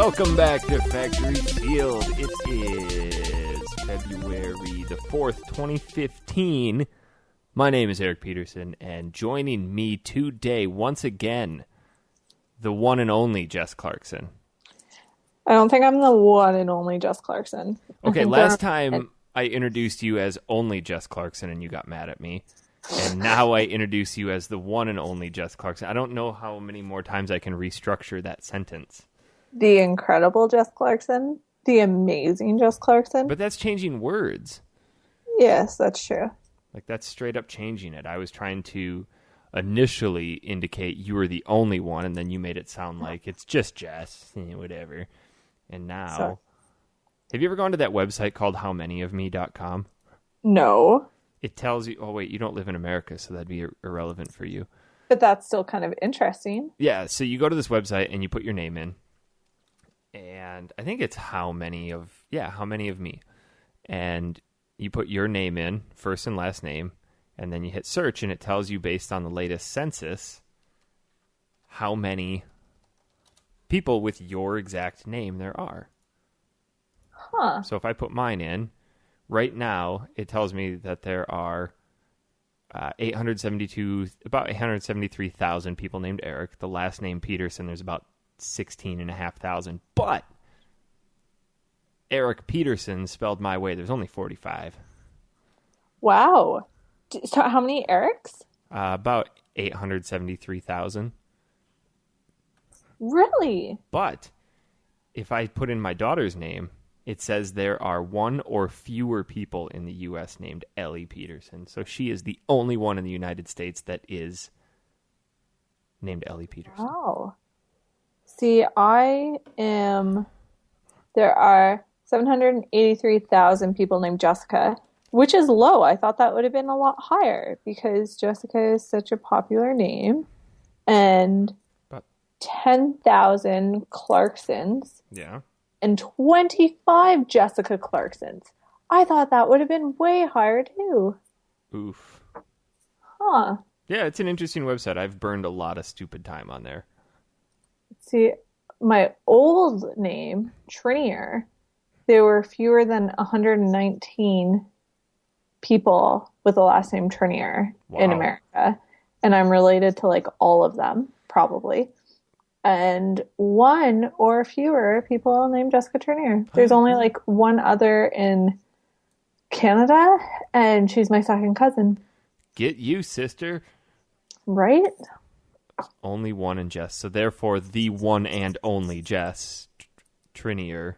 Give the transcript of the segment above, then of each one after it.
Welcome back to Factory Field. It is February the 4th, 2015. My name is Eric Peterson, and joining me today, once again, the one and only Jess Clarkson. I don't think I'm the one and only Jess Clarkson. Okay, last time I introduced you as only Jess Clarkson, and you got mad at me. And now I introduce you as the one and only Jess Clarkson. I don't know how many more times I can restructure that sentence. The incredible Jess Clarkson. The amazing Jess Clarkson. But that's changing words. Yes, that's true. Like, that's straight up changing it. I was trying to initially indicate you were the only one, and then you made it sound like it's just Jess, whatever. And now, have you ever gone to that website called howmanyofme.com? No. It tells you, oh wait, you don't live in America, so that'd be irrelevant for you. But that's still kind of interesting. Yeah, so you go to this website and you put your name in. And I think it's how many of me. And you put your name in, first and last name, and then you hit search, and it tells you based on the latest census how many people with your exact name there are. Huh. So if I put mine in, right now it tells me that there are about 873,000 people named Eric. The last name Peterson, there's about 16,500. But Eric Peterson spelled my way, there's only 45. Wow. So how many Erics? About 873,000. Really? But if I put in my daughter's name, it says there are one or fewer people in the U.S. named Ellie Peterson. So she is the only one in the United States that is named Ellie Peterson. Wow. See, there are 783,000 people named Jessica, which is low. I thought that would have been a lot higher because Jessica is such a popular name. And 10,000 Clarksons. Yeah. And 25 Jessica Clarksons. I thought that would have been way higher too. Oof. Huh. Yeah, it's an interesting website. I've burned a lot of stupid time on there. See, my old name, Trinier, there were fewer than 119 people with the last name Trinier in America. And I'm related to like all of them, probably. And one or fewer people named Jessica Trinier. There's only like one other in Canada, and she's my second cousin. Get you, sister. Right? Only one in Jess. So therefore, the one and only Jess Trinier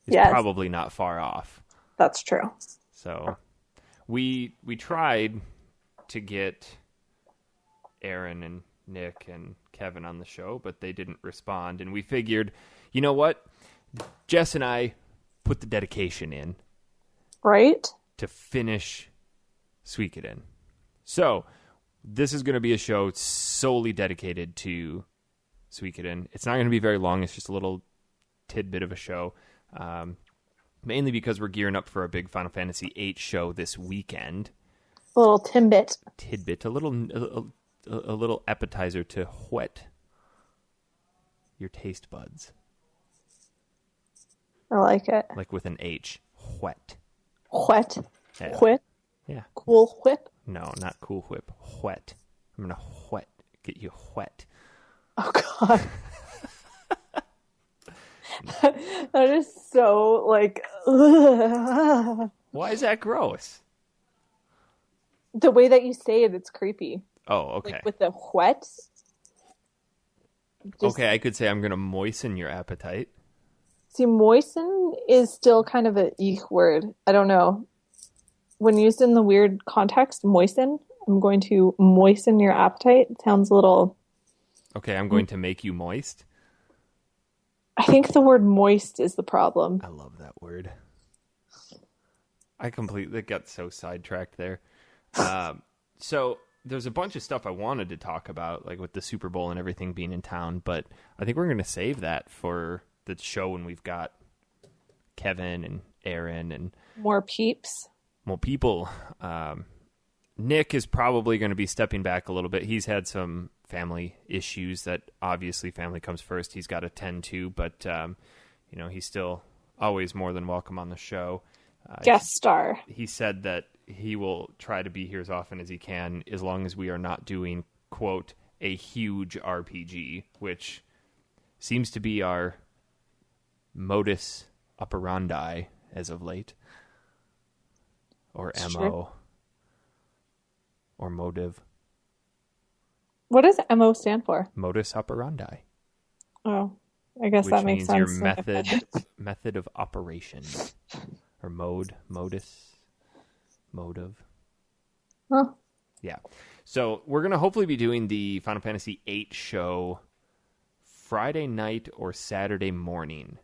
is probably not far off. That's true. So we tried to get Aaron and Nick and Kevin on the show, but they didn't respond. And we figured, you know what? Jess and I put the dedication in. Right? To finish Suikoden. So this is going to be a show solely dedicated to Suikoden. It's not going to be very long. It's just a little tidbit of a show. Mainly because we're gearing up for a big Final Fantasy VIII show this weekend. A little tidbit. A little appetizer to whet your taste buds. I like it. Like with an H. Whet. Whet. Yeah. Whip. Yeah. Cool whip. No, not cool whip. Whet. I'm going to get you whet. Oh, God. That is so, like... Why is that gross? The way that you say it, it's creepy. Oh, okay. Like with the whet. Okay, I could say I'm going to moisten your appetite. See, moisten is still kind of a eek word. I don't know. When used in the weird context, moisten, I'm going to moisten your appetite. It sounds a little... Okay, I'm going to make you moist. I think the word moist is the problem. I love that word. I completely got so sidetracked there. So there's a bunch of stuff I wanted to talk about, like with the Super Bowl and everything being in town, but I think we're going to save that for the show when we've got Kevin and Aaron and more peeps. More people. Nick is probably going to be stepping back a little bit. He's had some family issues that obviously family comes first. He's got to tend to, but he's still always more than welcome on the show. Guest star. He said that he will try to be here as often as he can, as long as we are not doing, quote, a huge RPG, which seems to be our modus operandi as of late. Or MO. Sure. Or motive. What does MO stand for? Modus operandi. Oh, I guess that makes sense. Which means your method of operation. Or modus, motive. Huh. Yeah. So we're going to hopefully be doing the Final Fantasy VIII show Friday night or Saturday morning.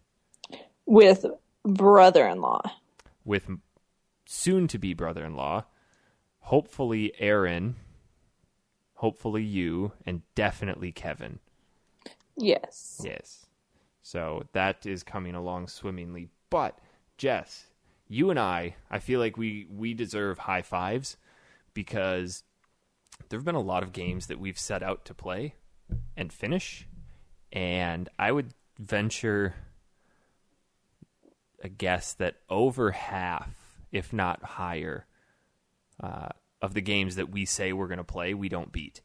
With brother-in-law. With soon-to-be brother-in-law. Hopefully Aaron. Hopefully you. And definitely Kevin. Yes. Yes. So that is coming along swimmingly. But, Jess, you and I feel like we deserve high fives because there have been a lot of games that we've set out to play and finish. And I would venture a guess that over half, if not higher, of the games that we say we're going to play, we don't beat.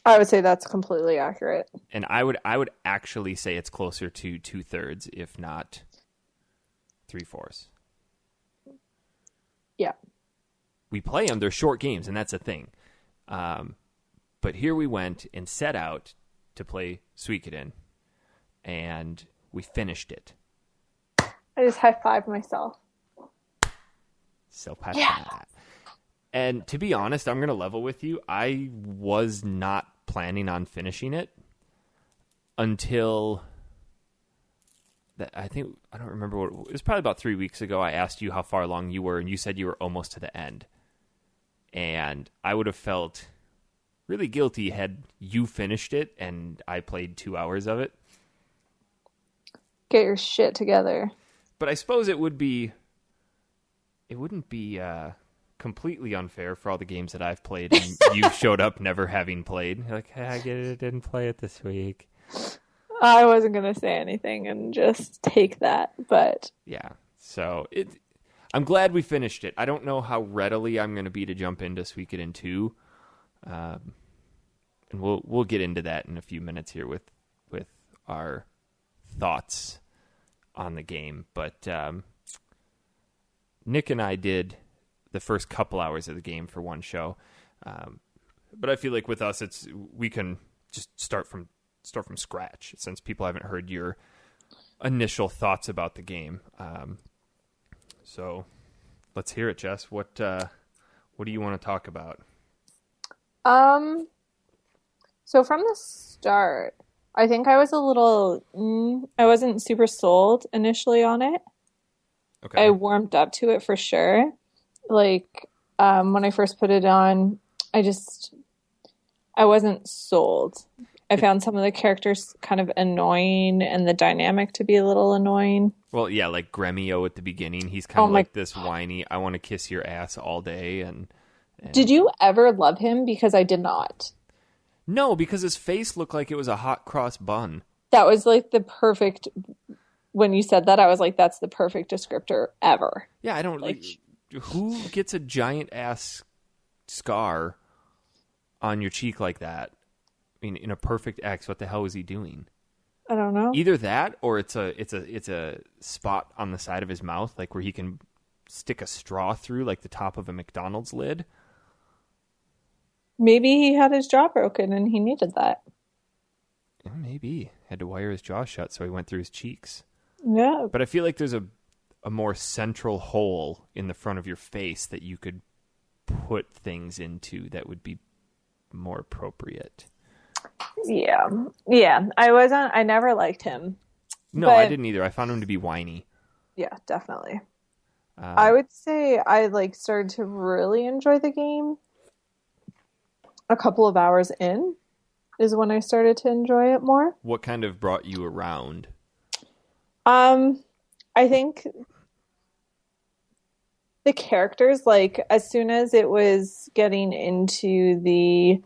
I would say that's completely accurate. And I would actually say it's closer to 2/3, if not 3/4. Yeah. We play them. They're short games, and that's a thing. But here we went and set out to play Suikoden, and we finished it. I just high-fived myself. Self-high five. And to be honest, I'm going to level with you. I was not planning on finishing it until I don't remember what it was. Probably about 3 weeks ago. I asked you how far along you were, and you said you were almost to the end. And I would have felt really guilty had you finished it and I played 2 hours of it. Get your shit together. But I suppose it wouldn't be completely unfair for all the games that I've played and you showed up never having played. You're like, hey, I get it, I didn't play it this week. I wasn't going to say anything and just take that, but... Yeah, so I'm glad we finished it. I don't know how readily I'm going to be to jump into Suikoden 2. And we'll get into that in a few minutes here with our thoughts on the game. But Nick and I did the first couple hours of the game for one show. But I feel like with us, we can just start from scratch since people haven't heard your initial thoughts about the game. So let's hear it, Jess. What do you want to talk about? So from the start, I think I was I wasn't super sold initially on it. Okay. I warmed up to it for sure. Like, when I first put it on, I wasn't sold. I found some of the characters kind of annoying and the dynamic to be a little annoying. Well, yeah, like Gremio at the beginning. He's kind of like this whiny, I want to kiss your ass all day. And Did you ever love him? Because I did not. No, because his face looked like it was a hot cross bun. That was like the perfect... When you said that, I was like, that's the perfect descriptor ever. Yeah, I don't... like, who gets a giant ass scar on your cheek like that? I mean, in a perfect X, what the hell was he doing? I don't know. Either that, or it's a spot on the side of his mouth, like where he can stick a straw through, like the top of a McDonald's lid. Maybe he had his jaw broken and he needed that. Yeah, maybe. Had to wire his jaw shut so he went through his cheeks. Yeah. But I feel like there's a more central hole in the front of your face that you could put things into that would be more appropriate. Yeah. Yeah. I never liked him. No, I didn't either. I found him to be whiny. Yeah, definitely. I would say I started to really enjoy the game a couple of hours in is when I started to enjoy it more. What kind of brought you around? I think the characters, like as soon as it was getting into the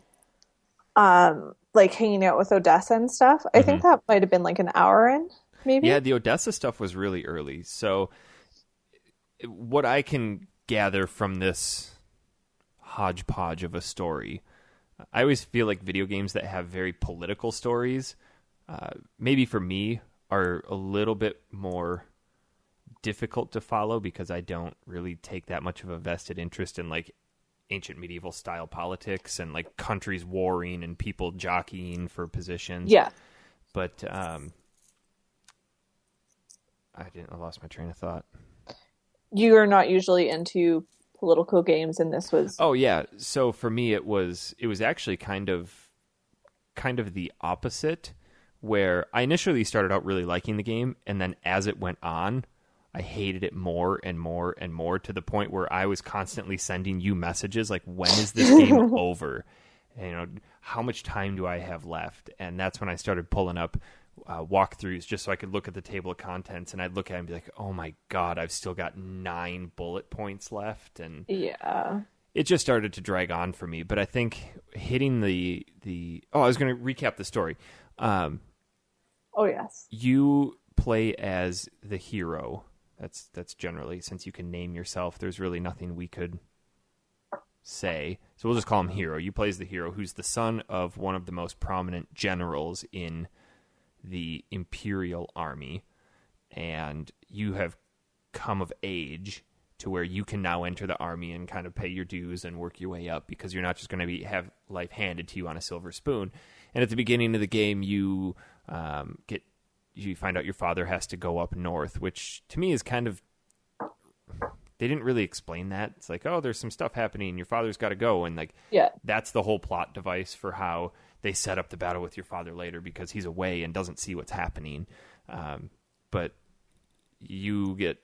like hanging out with Odessa and stuff, I think that might have been like an hour in, maybe. Yeah, the Odessa stuff was really early. So what I can gather from this hodgepodge of a story, I always feel like video games that have very political stories, maybe for me, are a little bit more difficult to follow because I don't really take that much of a vested interest in like ancient medieval style politics and like countries warring and people jockeying for positions. Yeah. But I lost my train of thought. You are not usually into political games, and this was. Oh yeah. So for me, it was actually kind of the opposite, where I initially started out really liking the game, and then as it went on, I hated it more and more and more, to the point where I was constantly sending you messages like, when is this game over? And, how much time do I have left? And that's when I started pulling up walkthroughs just so I could look at the table of contents, and I'd look at it and be like, oh my God, I've still got 9 bullet points left. And Yeah. it just started to drag on for me. But I think hitting I was going to recap the story. Oh, yes. You play as the hero. That's generally, since you can name yourself, there's really nothing we could say. So we'll just call him Hero. You play as the hero, who's the son of one of the most prominent generals in the Imperial Army. And you have come of age to where you can now enter the army and kind of pay your dues and work your way up, because you're not just going to have life handed to you on a silver spoon. And at the beginning of the game, you find out your father has to go up north, which to me is kind of, they didn't really explain that. It's like, oh, there's some stuff happening, your father's got to go, and like, Yeah. that's the whole plot device for how they set up the battle with your father later, because he's away and doesn't see what's happening. But you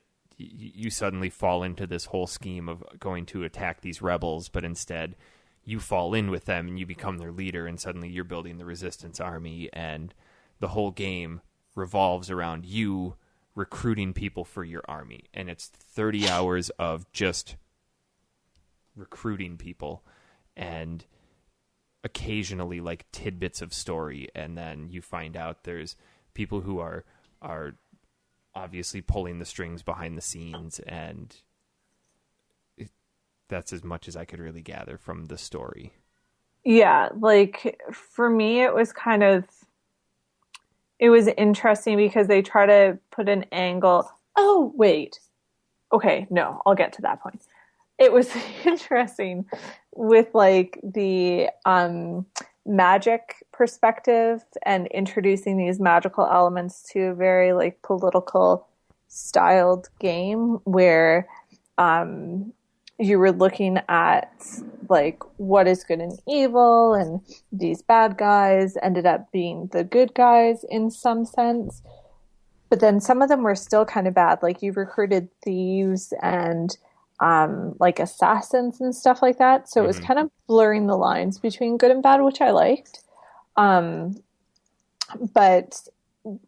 suddenly fall into this whole scheme of going to attack these rebels, but instead you fall in with them and you become their leader, and suddenly you're building the resistance army, and the whole game revolves around you recruiting people for your army. And it's 30 hours of just recruiting people, and occasionally like tidbits of story. And then you find out there's people who are obviously pulling the strings behind the scenes, and that's as much as I could really gather from the story. Yeah, like for me, it was interesting because they try to put an angle. Oh, wait. Okay, no, I'll get to that point. It was interesting with like the magic perspective and introducing these magical elements to a very like political styled game where you were looking at like what is good and evil, and these bad guys ended up being the good guys in some sense, but then some of them were still kind of bad. Like you recruited thieves and like assassins and stuff like that, so it was kind of blurring the lines between good and bad, which I liked. But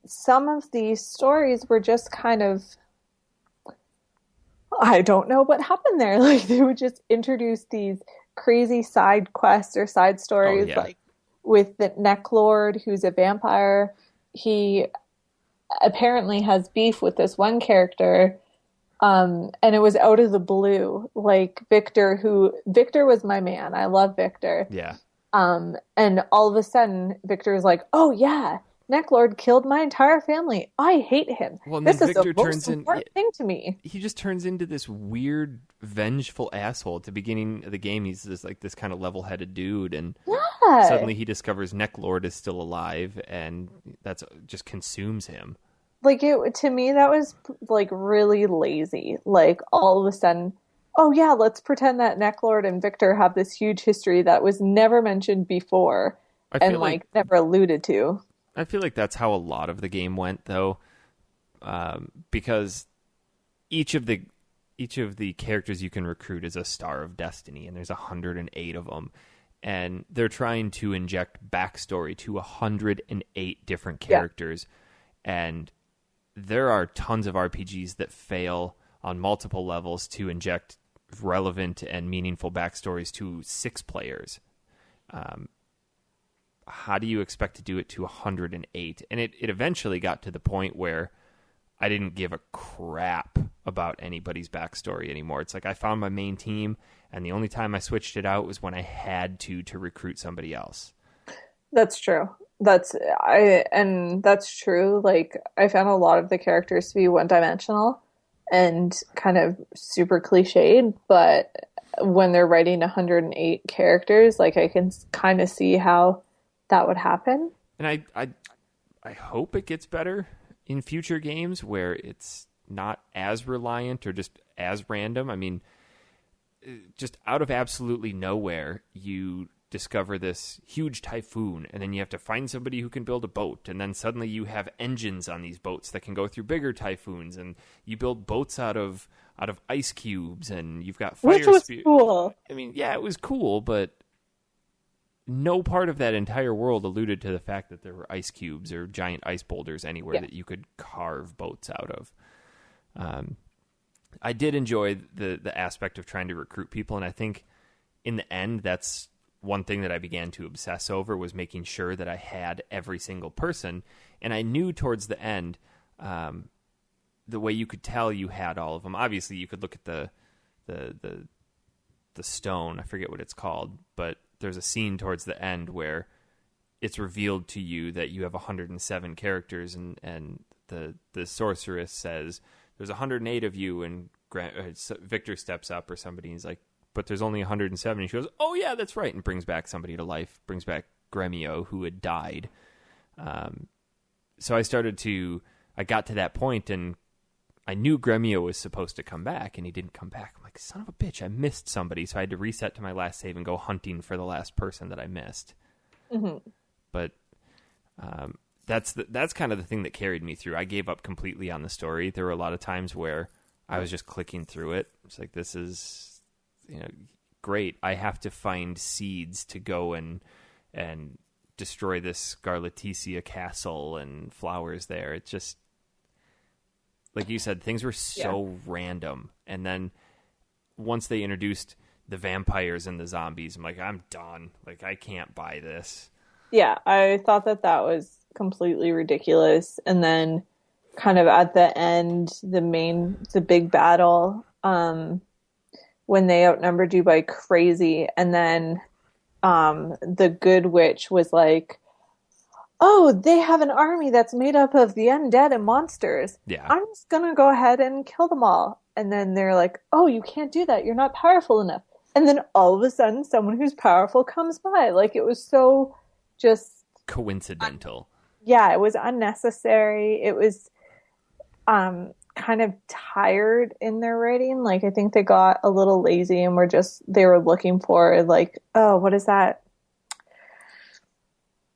some of these stories were just kind of, I don't know what happened there. Like they would just introduce these crazy side quests or side stories, like with the Neck Lord, who's a vampire. He apparently has beef with this one character, and it was out of the blue. Like Victor was my man. I love Victor. Yeah. And all of a sudden, Victor's like, "Oh yeah, Necklord killed my entire family. I hate him. Well, this is Victor the most important thing to me." He just turns into this weird, vengeful asshole. At the beginning of the game, he's this kind of level-headed dude, and suddenly he discovers Necklord is still alive, and that's just consumes him. Like to me, that was like really lazy. Like all of a sudden, oh yeah, let's pretend that Necklord and Victor have this huge history that was never mentioned before, and like never alluded to. I feel like that's how a lot of the game went, though, because each of the characters you can recruit is a star of destiny, and there's 108 of them, and they're trying to inject backstory to 108 different characters, and there are tons of RPGs that fail on multiple levels to inject relevant and meaningful backstories to 6 players. How do you expect to do it to 108? And it eventually got to the point where I didn't give a crap about anybody's backstory anymore. It's like I found my main team, and the only time I switched it out was when I had to recruit somebody else. That's true. And that's true. Like I found a lot of the characters to be one-dimensional and kind of super cliched, but when they're writing 108 characters, like I can kind of see how that would happen. And I hope it gets better in future games where it's not as reliant or just as random. I mean, just out of absolutely nowhere, you discover this huge typhoon, and then you have to find somebody who can build a boat, and then suddenly you have engines on these boats that can go through bigger typhoons, and you build boats out of ice cubes, and you've got fire. Which was cool. I mean, yeah, it was cool, but no part of that entire world alluded to the fact that there were ice cubes or giant ice boulders anywhere that you could carve boats out of. I did enjoy the aspect of trying to recruit people, and I think in the end, that's one thing that I began to obsess over, was making sure that I had every single person. And I knew towards the end, the way you could tell you had all of them. Obviously, you could look at the stone. I forget what it's called, but there's a scene towards the end where it's revealed to you that you have 107 characters, and the sorceress says there's 108 of you, and Victor steps up or somebody, and he's like, but there's only 107. And she goes, oh yeah, that's right, and brings back somebody to life, brings back Gremio, who had died. So I got to that point, and I knew Gremio was supposed to come back, and he didn't come back. I'm like, son of a bitch, I missed somebody. So I had to reset to my last save and go hunting for the last person that I missed. Mm-hmm. But that's kind of the thing that carried me through. I gave up completely on the story. There were a lot of times where I was just clicking through it. It's like, this is, great. I have to find seeds to go and destroy this Scarlaticia castle and flowers there. It's just, like you said, things were so random. And then once they introduced the vampires and the zombies, I'm like, I'm done. Like, I can't buy this. Yeah, I thought that was completely ridiculous. And then kind of at the end, the big battle, when they outnumbered you by crazy, and then the good witch was like, oh, they have an army that's made up of the undead and monsters. Yeah. I'm just going to go ahead and kill them all. And then they're like, oh, you can't do that. You're not powerful enough. And then all of a sudden, someone who's powerful comes by. Like, it was so just coincidental. Yeah, it was unnecessary. It was kind of tired in their writing. Like, I think they got a little lazy and they were looking for, like, oh, what is that?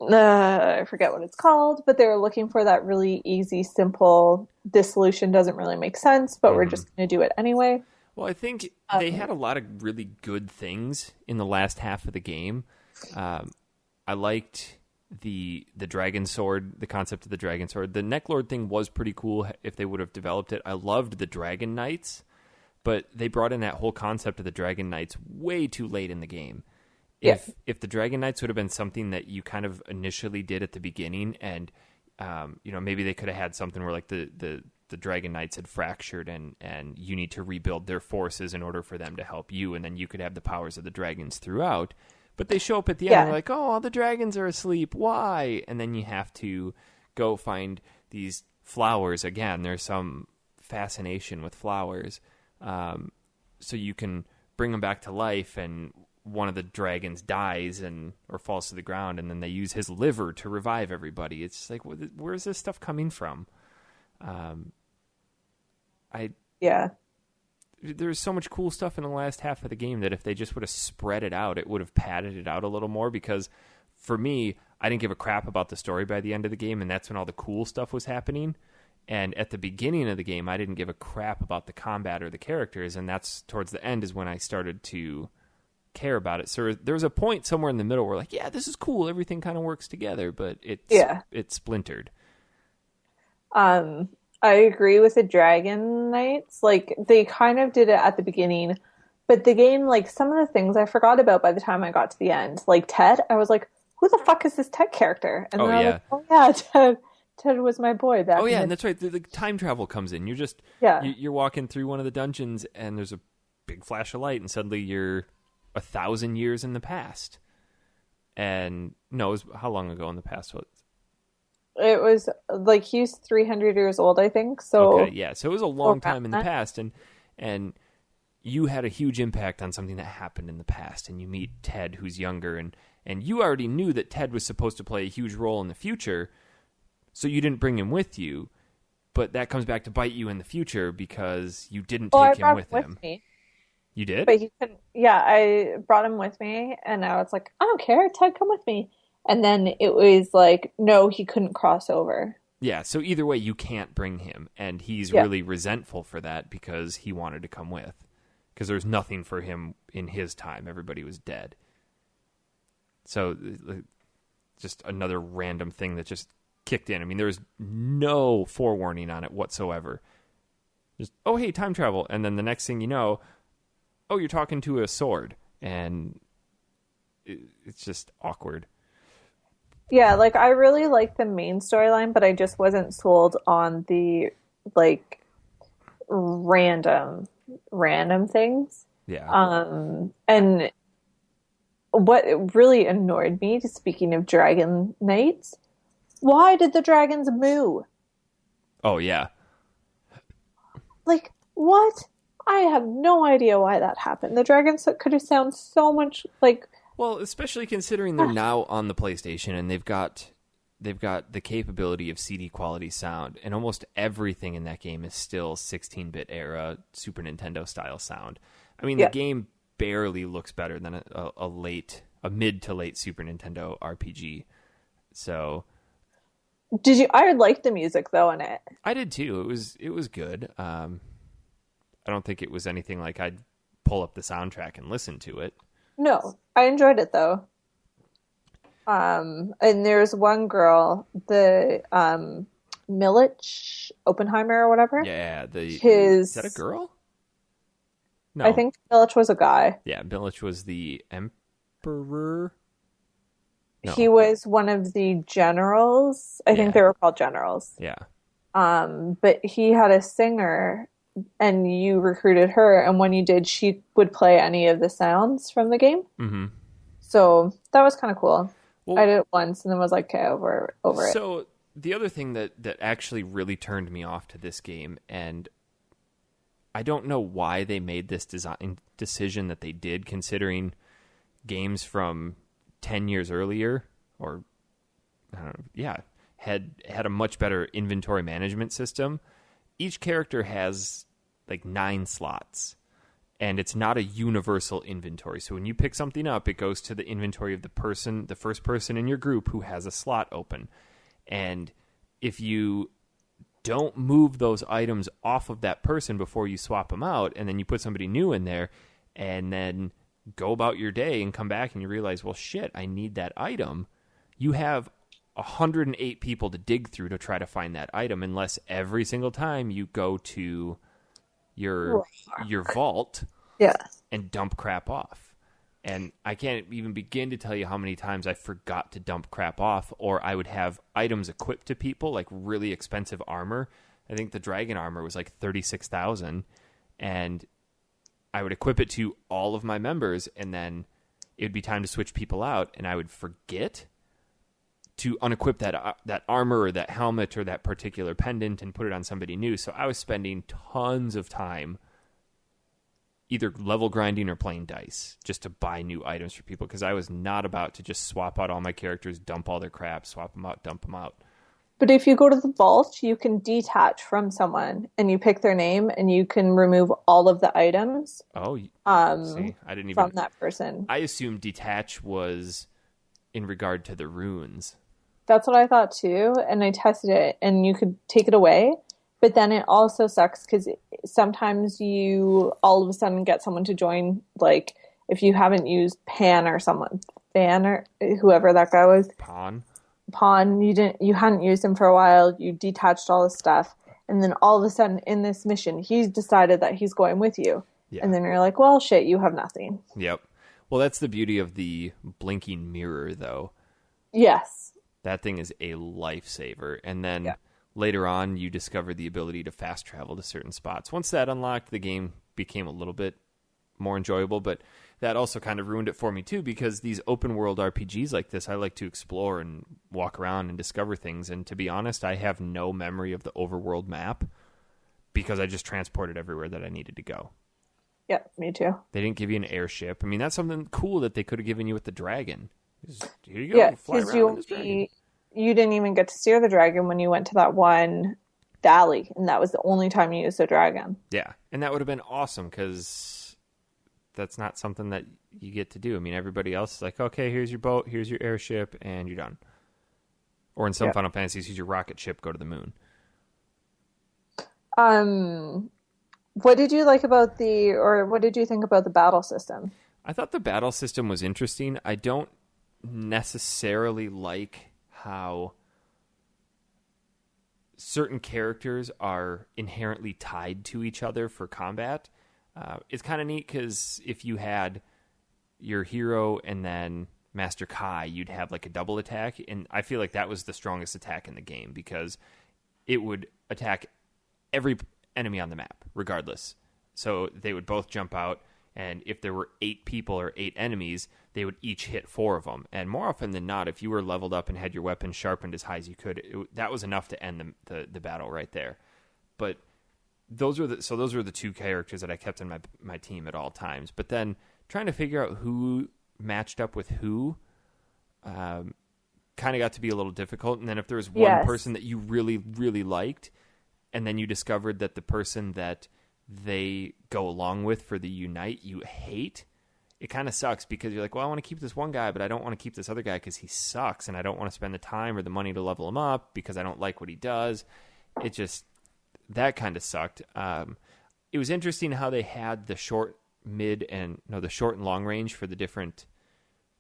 I forget what it's called, but they were looking for that really easy, simple, this solution doesn't really make sense, but we're just going to do it anyway. Well, I think they had a lot of really good things in the last half of the game. I liked the dragon sword, the concept of the dragon sword. The Necklord thing was pretty cool if they would have developed it. I loved the Dragon Knights, but they brought in that whole concept of the Dragon Knights way too late in the game. If the Dragon Knights would have been something that you kind of initially did at the beginning, and maybe they could have had something where like the Dragon Knights had fractured and you need to rebuild their forces in order for them to help you, and then you could have the powers of the dragons throughout. But they show up at the end and they're like, oh, all the dragons are asleep. Why? And then you have to go find these flowers again. There's some fascination with flowers. So you can bring them back to life, and one of the dragons dies or falls to the ground, and then they use his liver to revive everybody. It's like, where's this stuff coming from? There's so much cool stuff in the last half of the game that if they just would have spread it out, it would have padded it out a little more, because for me, I didn't give a crap about the story by the end of the game, and that's when all the cool stuff was happening. And at the beginning of the game, I didn't give a crap about the combat or the characters, and that's towards the end is when I started to care about it. So there was a point somewhere in the middle where, like, yeah, this is cool, everything kind of works together, but it splintered. I agree with the Dragon Knights. Like they kind of did it at the beginning, but the game, like some of the things I forgot about by the time I got to the end. Like Ted, I was like, "Who the fuck is this Ted character?" And Oh then I was yeah. like, "Oh yeah, Ted. Ted was my boy back Oh in yeah, the and that's right. The time travel comes in. You're just yeah." you're walking through one of the dungeons, and there's a big flash of light, and suddenly you're 1,000 years in the past. And no, it was, how long ago in the past was It was like he's 300 years old, I think. Okay, So yeah. So it was a long around time in the that. past, and you had a huge impact on something that happened in the past. And you meet Ted, who's younger, and you already knew that Ted was supposed to play a huge role in the future, so you didn't bring him with you. But that comes back to bite you in the future because you didn't Well, I take him brought him with him. with me, You did? but he couldn't. Yeah, I brought him with me, and I was like, I don't care, Ted, come with me. And then it was like, no, he couldn't cross over. Yeah. So either way, you can't bring him, and he's Yeah. really resentful for that because he wanted to come with. Because there's nothing for him in his time. Everybody was dead. So just another random thing that just kicked in. I mean, there was no forewarning on it whatsoever. Just, oh, hey, time travel. And then the next thing you know, oh, you're talking to a sword. And it's just awkward. Yeah, like I really like the main storyline, but I just wasn't sold on the like random things. Yeah. And what really annoyed me, speaking of Dragon Knights, why did the dragons moo? Oh, yeah. Like, what? I have no idea why that happened. The dragons could have sounded so much like. Well, especially considering they're now on the PlayStation and they've got the capability of CD quality sound, and almost everything in that game is still 16-bit era Super Nintendo style sound. I mean, Yeah. the game barely looks better than a mid to late Super Nintendo RPG. So Did you? I liked the music though in it. I did too. It was good. I don't think it was anything like I'd pull up the soundtrack and listen to it. No, I enjoyed it though. And there's one girl, the Milich Oppenheimer or whatever. Yeah, is His, that a girl? No, I think Milich was a guy. Yeah, Milich was the emperor. No. He was one of the generals. I think Yeah. they were called generals. Yeah. But he had a singer, and you recruited her, and when you did, she would play any of the sounds from the game. Mm-hmm. So that was kind of cool. Well, I did it once, and then was like, okay, over it. So the other thing that actually really turned me off to this game, and I don't know why they made this decision that they did, considering games from 10 years earlier, or I don't know, yeah, had a much better inventory management system. Each character has like 9 slots, and it's not a universal inventory. So when you pick something up, it goes to the inventory of the first person in your group who has a slot open. And if you don't move those items off of that person before you swap them out, and then you put somebody new in there, and then go about your day and come back and you realize, well, shit, I need that item. You have 108 people to dig through to try to find that item, unless every single time you go to your vault Yeah. and dump crap off. And I can't even begin to tell you how many times I forgot to dump crap off, or I would have items equipped to people, like really expensive armor. I think the dragon armor was like 36,000, and I would equip it to all of my members, and then it would be time to switch people out, and I would forget to unequip that armor or that helmet or that particular pendant and put it on somebody new. So I was spending tons of time either level grinding or playing dice just to buy new items for people, because I was not about to just swap out all my characters, dump all their crap, swap them out, dump them out. But if you go to the vault, you can detach from someone, and you pick their name, and you can remove all of the items Oh, see, I didn't even from that person. I assumed detach was in regard to the runes. That's what I thought too, and I tested it, and you could take it away. But then it also sucks because sometimes you all of a sudden get someone to join, like if you haven't used Pan or whoever that guy was, Pawn. you hadn't used him for a while, you detached all the stuff, And then all of a sudden in this mission, he's decided that he's going with you. Yeah. And then you're like, well, shit, you have nothing. Yep. Well, that's the beauty of the blinking mirror, though. Yes. That thing is a lifesaver. And then Yeah. later on, you discover the ability to fast travel to certain spots. Once that unlocked, the game became a little bit more enjoyable, but that also kind of ruined it for me too, because these open world RPGs like this, I like to explore and walk around and discover things. And to be honest, I have no memory of the overworld map because I just transported everywhere that I needed to go. Yeah, me too. They didn't give you an airship. I mean, that's something cool that they could have given you with the dragon. Here you go, Yeah, fly because around in this dragon. you didn't even get to steer the dragon when you went to that one valley, and that was the only time you used the dragon. Yeah, and that would have been awesome because that's not something that you get to do. I mean, everybody else is like, okay, here's your boat, here's your airship, and you're done. Or in some Final Fantasies, use your rocket ship, go to the moon. What did you like about what did you think about the battle system? I thought the battle system was interesting. I don't necessarily like how certain characters are inherently tied to each other for combat. It's kind of neat because if you had your hero and then Master Kai, you'd have like a double attack, and I feel like that was the strongest attack in the game because it would attack every enemy on the map, regardless. So they would both jump out, and if there were 8 people or 8 enemies, they would each hit 4 of them. And more often than not, if you were leveled up and had your weapon sharpened as high as you could, that was enough to end the battle right there. But those were the 2 characters that I kept in my team at all times. But then trying to figure out who matched up with who kind of got to be a little difficult. And then if there was one person that you really, really liked, and then you discovered that the person that they go along with for the unite you hate, it kind of sucks because you're like, well, I want to keep this one guy, but I don't want to keep this other guy because he sucks, and I don't want to spend the time or the money to level him up because I don't like what he does. It just, that kind of sucked. It was interesting how they had the short, the short and long range for the different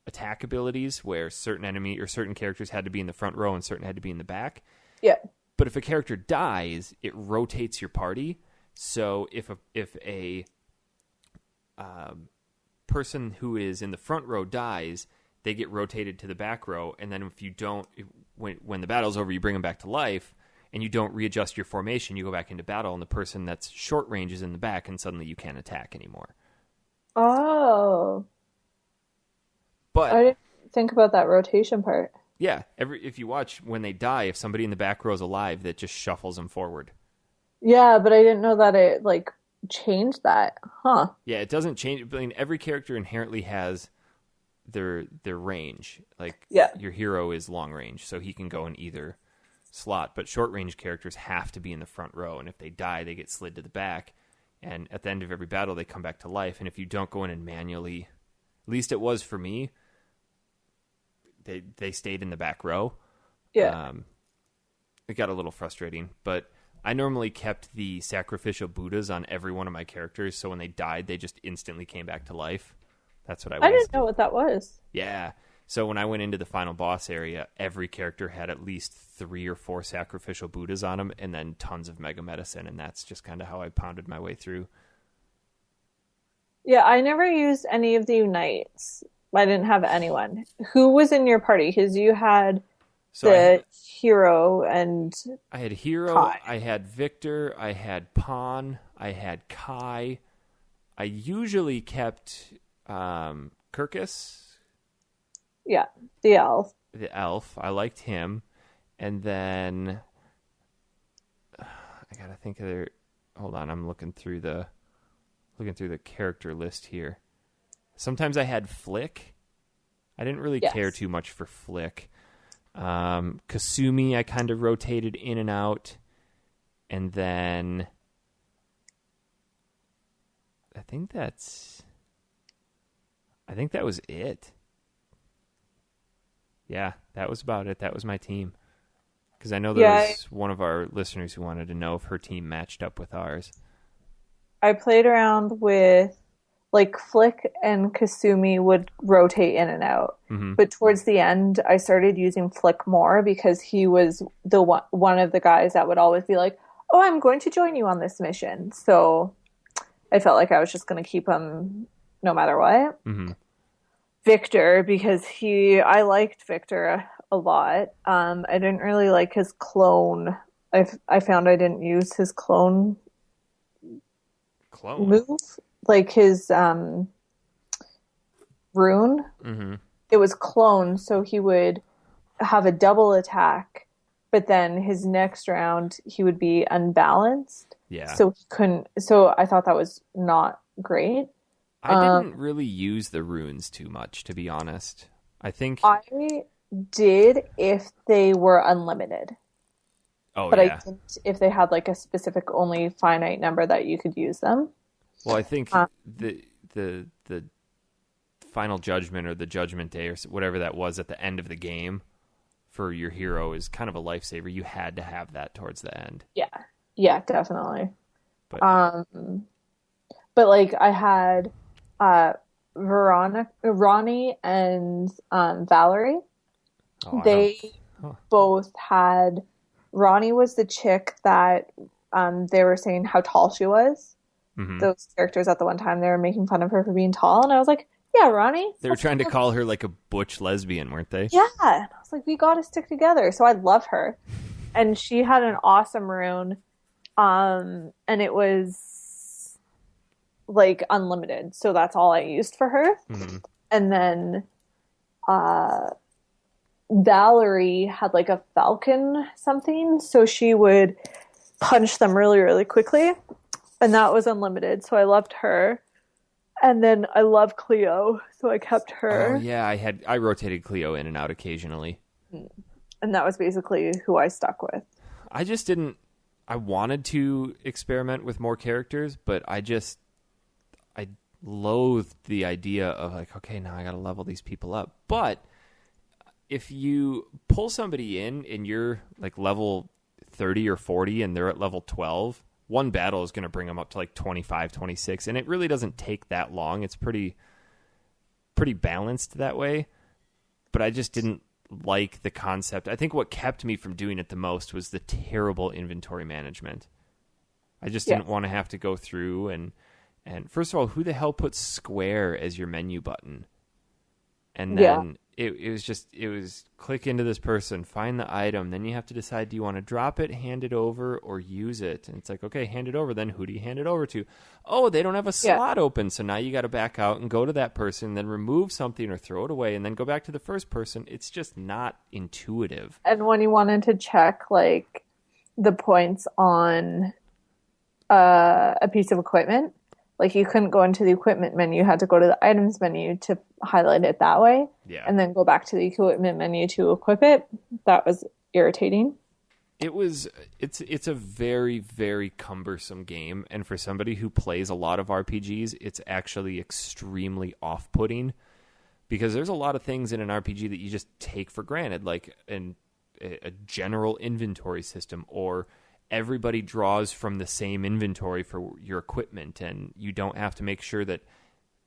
attack abilities, where certain enemy or certain characters had to be in the front row and certain had to be in the back. Yeah. But if a character dies, it rotates your party. So if a person who is in the front row dies, they get rotated to the back row. And then if you don't, when the battle's over, you bring them back to life, and you don't readjust your formation, you go back into battle, and the person that's short range is in the back, and suddenly you can't attack anymore. Oh. But I didn't think about that rotation part. Yeah, if you watch when they die, if somebody in the back row is alive, that just shuffles them forward. Yeah, but I didn't know that it changed that. Huh. Yeah, it doesn't change. I mean, every character inherently has their range. Your hero is long range, so he can go in either slot. But short range characters have to be in the front row, and if they die, they get slid to the back. And at the end of every battle, they come back to life. And if you don't go in and manually, at least it was for me, they stayed in the back row. Yeah. It got a little frustrating, but I normally kept the sacrificial Buddhas on every one of my characters, so when they died, they just instantly came back to life. That's what I didn't know what that was. Yeah. So when I went into the final boss area, every character had at least 3 or 4 sacrificial Buddhas on them, and then tons of mega medicine, and that's just kind of how I pounded my way through. Yeah, I never used any of the unites. I didn't have anyone. Who was in your party? Because you had hero and I had Hero, Kai. I had Victor, I had Pawn, I had Kai. I usually kept Kirkus. Yeah, the elf. The elf. I liked him. And then I gotta think of their. Hold on, I'm looking through the character list here. Sometimes I had Flick. I didn't really care too much for Flick. Kasumi, I kind of rotated in and out. And then I think that was it. Yeah, that was about it. That was my team. Because I know there was one of our listeners who wanted to know if her team matched up with ours. I played around with Flick and Kasumi would rotate in and out. Mm-hmm. But towards the end, I started using Flick more because he was the one of the guys that would always be like, oh, I'm going to join you on this mission. So I felt like I was just going to keep him no matter what. Mm-hmm. Victor, because I liked Victor a lot. I didn't really like his clone. I found I didn't use his clone Clone. move, like his rune. Mm-hmm. It was clone, so he would have a double attack, but then his next round he would be unbalanced. Yeah. So he couldn't. So I thought that was not great. I didn't really use the runes too much, to be honest. I think. I did if they were unlimited. Oh, But yeah. I didn't if they had like a specific only finite number that you could use them. Well, I think the final judgment or the judgment day or whatever that was at the end of the game for your hero is kind of a lifesaver. You had to have that towards the end. Yeah. Yeah, definitely. But But like I had Ronnie and Valerie. oh, I They don't- huh. both had Ronnie was the chick that they were saying how tall she was. Mhm. Those characters at the one time they were making fun of her for being tall, and I was like, yeah, Ronnie. They were trying to call her like a butch lesbian, weren't they? Yeah. And I was like, we got to stick together. So I love her. And she had an awesome rune. And it was like unlimited. So that's all I used for her. Mm-hmm. And then Valerie had like a falcon something. So she would punch them really, really quickly. And that was unlimited. So I loved her. And then I love Cleo. So I kept her. Oh yeah, I rotated Cleo in and out occasionally. And that was basically who I stuck with. I just didn't. I wanted to experiment with more characters, but I loathed the idea of like, okay, now I got to level these people up. But if you pull somebody in and you're like level 30 or 40 and they're at level 12, one battle is going to bring them up to like 25, 26, and it really doesn't take that long. It's pretty balanced that way. But I just didn't like the concept. I think what kept me from doing it the most was the terrible inventory management. I just didn't want to have to go through and first of all, who the hell puts square as your menu button? And then it was click into this person, find the item, then you have to decide, do you want to drop it, hand it over, or use it? And it's like, okay, hand it over, then who do you hand it over to? Oh, they don't have a slot open, so now you got to back out and go to that person, then remove something or throw it away, and then go back to the first person. It's just not intuitive. And when you wanted to check like the points on a piece of equipment, like you couldn't go into the equipment menu, you had to go to the items menu to highlight it that way. Yeah. And then go back to the equipment menu to equip it. That was irritating. It's a very, very cumbersome game, and for somebody who plays a lot of RPGs, it's actually extremely off-putting because there's a lot of things in an RPG that you just take for granted, like a general inventory system, or everybody draws from the same inventory for your equipment, and you don't have to make sure that,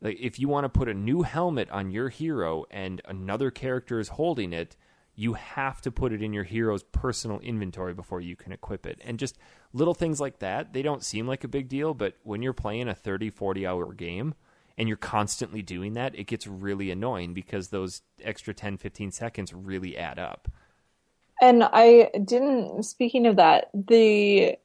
like, if you want to put a new helmet on your hero and another character is holding it, you have to put it in your hero's personal inventory before you can equip it. And just little things like that, they don't seem like a big deal, but when you're playing a 30, 40-hour game and you're constantly doing that, it gets really annoying because those extra 10, 15 seconds really add up. And speaking of that, the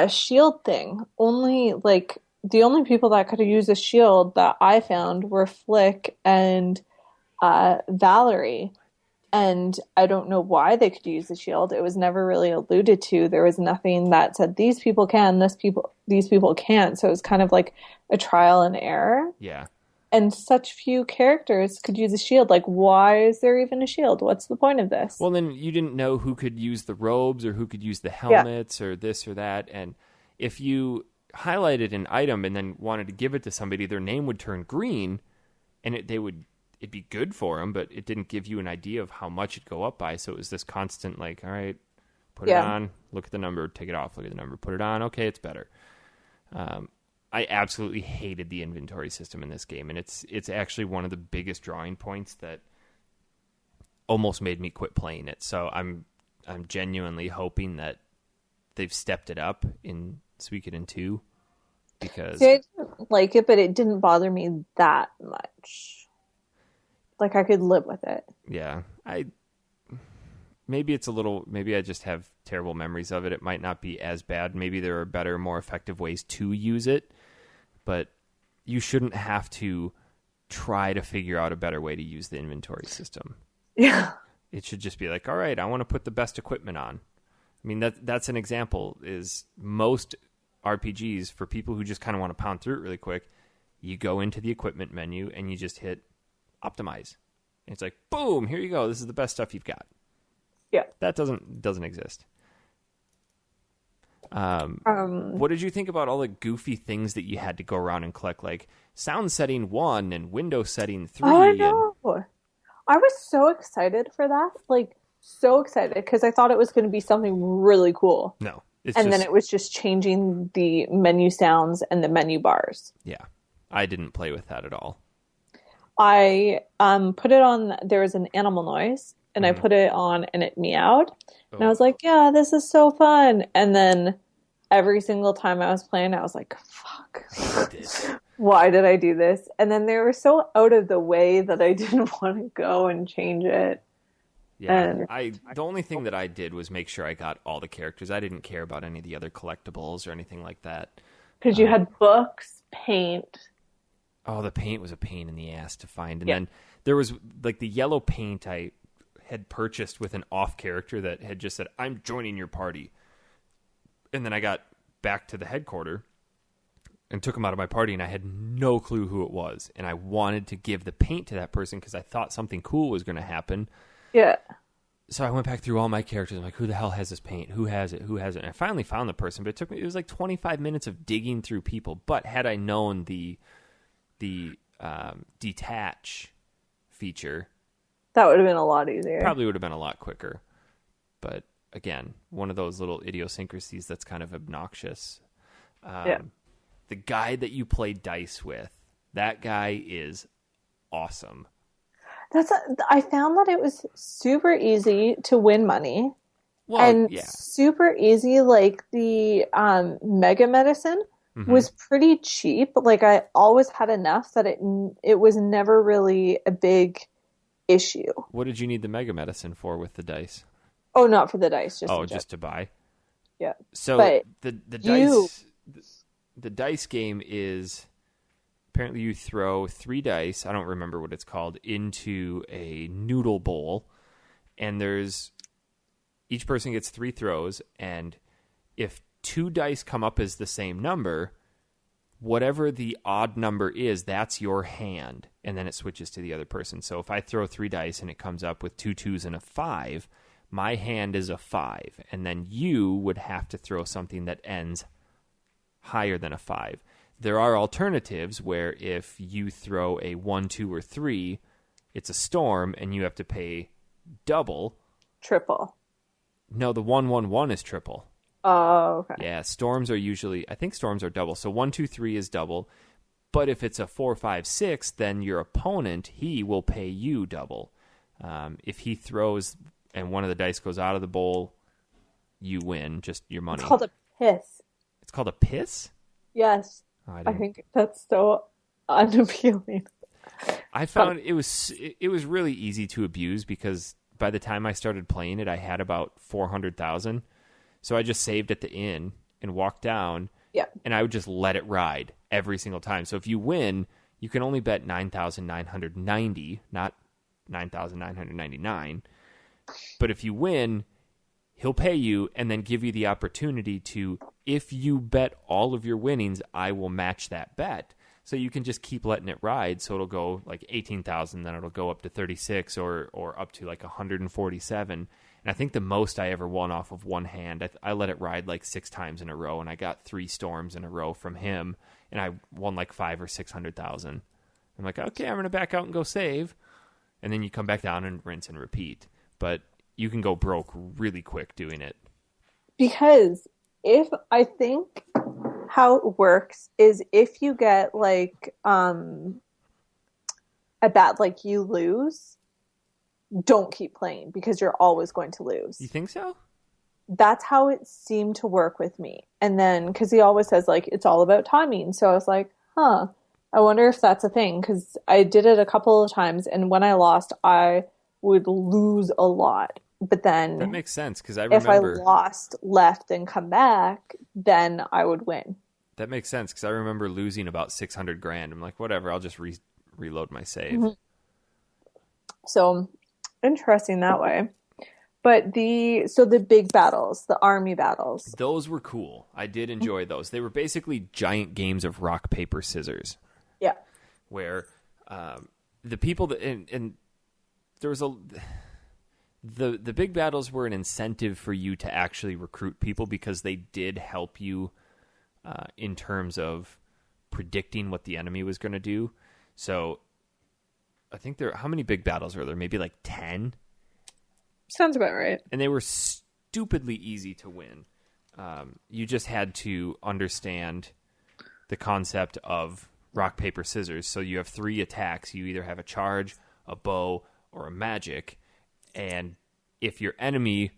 shield thing, the only people that could use a shield that I found were Flick and Valerie. And I don't know why they could use the shield. It was never really alluded to. There was nothing that said these people can, these people can't. So it was kind of like a trial and error. Yeah. And such few characters could use a shield. Like, why is there even a shield? What's the point of this? Well, then you didn't know who could use the robes or who could use the helmets or this or that. And if you highlighted an item and then wanted to give it to somebody, their name would turn green, and it'd be good for them, but it didn't give you an idea of how much it'd go up by. So it was this constant, like, all right, put it on, look at the number, take it off, look at the number, put it on, okay, it's better. I absolutely hated the inventory system in this game, and it's actually one of the biggest drawing points that almost made me quit playing it. So I'm genuinely hoping that they've stepped it up in Suikoden 2 because See, I didn't like it, but it didn't bother me that much. Like I could live with it. yeah, maybe it's a little, maybe I just have terrible memories of it. It might not be as bad. Maybe there are better, more effective ways to use it, but you shouldn't have to try to figure out a better way to use the inventory system. Yeah. It should just be like, all right, I want to put the best equipment on. I mean, that's an example is most RPGs for people who just kind of want to pound through it really quick. You go into the equipment menu and you just hit optimize. And it's like, boom, here you go. This is the best stuff you've got. Yeah. That doesn't exist. What did you think about all the goofy things that you had to go around and collect, like sound setting 1 and window setting 3? I know. I was so excited for that. Like, so excited because I thought it was going to be something really cool. No. Then it was just changing the menu sounds and the menu bars. Yeah. I didn't play with that at all. I put it on, there was an animal noise, and I put it on and it meowed. And I was like, yeah, this is so fun. And then every single time I was playing, I was like, fuck. Why did I do this? And then they were so out of the way that I didn't want to go and change it. Yeah, the only thing that I did was make sure I got all the characters. I didn't care about any of the other collectibles or anything like that. Because you had books, paint. Oh, the paint was a pain in the ass to find. And then there was, like, the yellow paint I had purchased with an off character that had just said, I'm joining your party. And then I got back to the headquarter and took him out of my party, and I had no clue who it was. And I wanted to give the paint to that person because I thought something cool was going to happen. Yeah. So I went back through all my characters. I'm like, who the hell has this paint? Who has it? Who has it? And I finally found the person, but it was like 25 minutes of digging through people. But had I known the detach feature, that would have been a lot easier. Probably would have been a lot quicker. But again, one of those little idiosyncrasies that's kind of obnoxious. The guy that you play dice with, that guy is awesome. I found that it was super easy to win money. Well, super easy. Like the mega medicine was pretty cheap. Like I always had enough that it was never really a big issue. What did you need the mega medicine for with the dice? Oh, not for the dice. Just to buy. Yeah. So but the dice game is apparently you throw 3 dice. I don't remember what it's called, into a noodle bowl, and each person gets 3 throws, and if 2 dice come up as the same number, whatever the odd number is, that's your hand, and then it switches to the other person. So if I throw 3 dice and it comes up with 2 2s and a 5, my hand is a 5, and then you would have to throw something that ends higher than a 5. There are alternatives where if you throw a 1, 2, or 3, it's a storm, and you have to pay double. Triple. No, the 1, 1, 1 is triple. Oh, okay. Yeah, storms are usually, I think storms are double. So 1, 2, 3 is double. But if it's a 4, 5, 6, then your opponent, he will pay you double. If he throws and one of the dice goes out of the bowl, you win, just your money. It's called a piss. It's called a piss? Yes. Oh, I think that's so unappealing. I found it was really easy to abuse because by the time I started playing it, I had about 400,000. So I just saved at the inn and walked down. Yeah. And I would just let it ride every single time. So if you win, you can only bet 9,990, not 9,999. But if you win, he'll pay you and then give you the opportunity to, if you bet all of your winnings, I will match that bet. So you can just keep letting it ride. So it'll go like 18,000, then it'll go up to 36 or up to like 147. And I think the most I ever won off of one hand, I let it ride like 6 times in a row, and I got 3 storms in a row from him, and I won like 500,000 or 600,000. I'm like, okay, I'm going to back out and go save. And then you come back down and rinse and repeat. But you can go broke really quick doing it. Because I think how it works is if you get like a bet like you lose, don't keep playing because you're always going to lose. You think so? that's how it seemed to work with me. And then, because he always says, like, it's all about timing. So I was like, huh, I wonder if that's a thing. Because I did it a couple of times, and when I lost, I would lose a lot. But That then makes sense because I if I remember lost, left, and come back, then I would win. that makes sense because I remember losing about 600 grand. I'm like, whatever, I'll just reload my save. Mhm. So interesting that way. But the big battles, the army battles. Those were cool. I did enjoy those. They were basically giant games of rock, paper, scissors, Yeah. where the people that and there was the big battles were an incentive for you to actually recruit people because they did help you in terms of predicting what the enemy was going to do. So I think how many big battles are there? Maybe like 10. Sounds about right. And they were stupidly easy to win. You just had to understand the concept of rock, paper, scissors. So you have 3 attacks. You either have a charge, a bow, or a magic. And if your enemy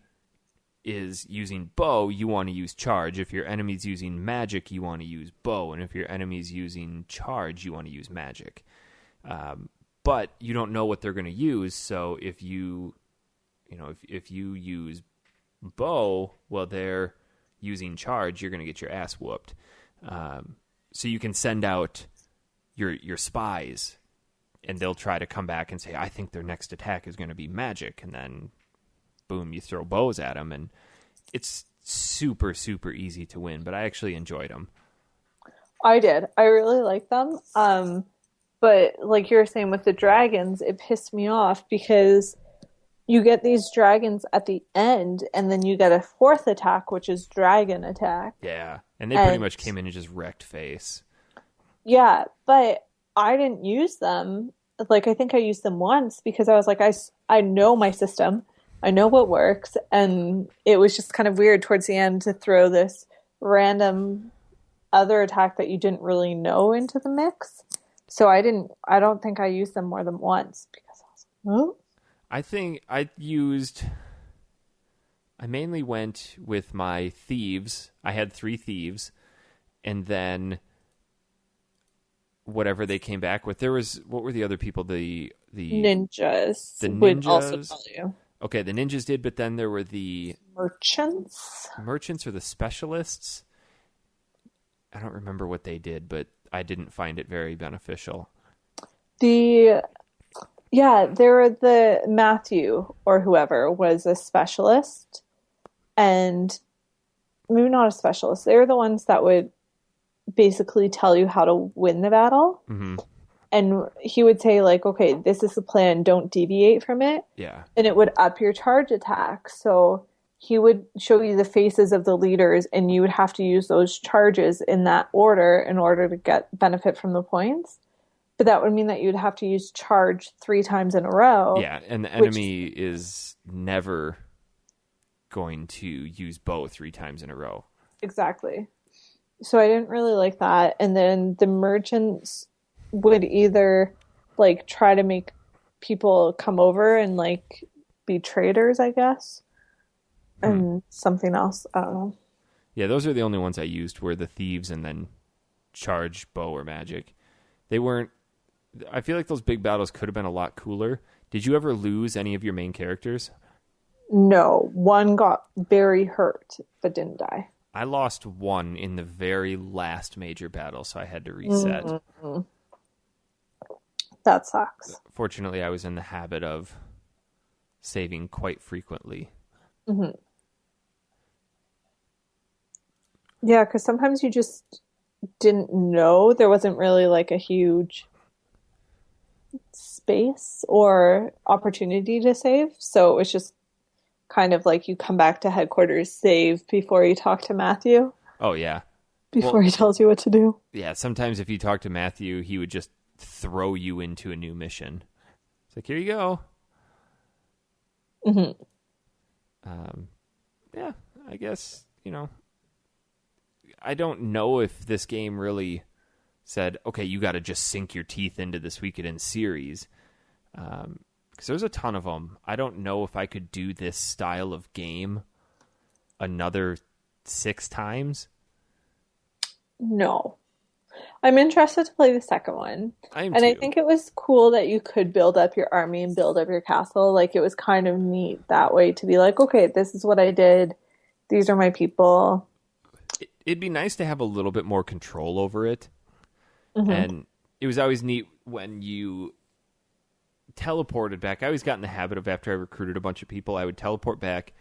is using bow, you want to use charge. If your enemy's using magic, you want to use bow. And if your enemy's using charge, you want to use magic. But you don't know what they're going to use. So if you use bow while they're using charge, you're going to get your ass whooped. So you can send out your spies, and they'll try to come back and say, I think their next attack is going to be magic. And then, boom, you throw bows at them. And it's super, super easy to win, but I actually enjoyed them. I did. I really liked them. But like you were saying with the dragons, it pissed me off because you get these dragons at the end, and then you get a 4th attack, which is dragon attack. Yeah, and they pretty much came in and just wrecked face. Yeah, but I didn't use them. Like, I think I used them once because I was like, I know my system. I know what works. And it was just kind of weird towards the end to throw this random other attack that you didn't really know into the mix. So I don't think I used them more than once because I was like, oh. I think I mainly went with my thieves. I had 3 thieves, and then whatever they came back with. What were the other people? The ninjas. The would ninjas. also tell you. Okay, the ninjas did, but then there were the merchants or the specialists. I don't remember what they did, but I didn't find it very beneficial. There were the Matthew or whoever was a specialist, and maybe not a specialist. They were the ones that would basically tell you how to win the battle. Mm-hmm. And he would say, like, okay, this is the plan, don't deviate from it. Yeah. And it would up your charge attack. So he would show you the faces of the leaders, and you would have to use those charges in that order in order to get benefit from the points. But that would mean that you'd have to use charge 3 times in a row. Yeah, and the enemy is never going to use bow 3 times in a row. Exactly. So I didn't really like that. And then the merchants would either like try to make people come over and like be traders, I guess. And something else. I don't know. Yeah, those are the only ones I used were the thieves and then charge, bow, or magic. They weren't... I feel like those big battles could have been a lot cooler. Did you ever lose any of your main characters? No. One got very hurt, but didn't die. I lost one in the very last major battle, so I had to reset. Mm-hmm. That sucks. Fortunately, I was in the habit of saving quite frequently. Mm-hmm. Yeah, because sometimes you just didn't know. There wasn't really like a huge space or opportunity to save. So it was just kind of like you come back to headquarters, save before you talk to Matthew. Oh, yeah. Before he tells you what to do. Yeah, sometimes if you talk to Matthew, he would just throw you into a new mission. It's like, here you go. Mm-hmm. Yeah, I guess, I don't know if this game really said, okay, you got to just sink your teeth into the Suikoden series. Because there's a ton of them. I don't know if I could do this style of game another 6 times. No. I'm interested to play the second one. I am And I too. think it was cool that you could build up your army and build up your castle. Like it was kind of neat that way to be like, okay, this is what I did. These are my people. It'd be nice to have a little bit more control over it. Hmm. And it was always neat when you teleported back. I always got in the habit of, after I recruited a bunch of people, I would teleport back,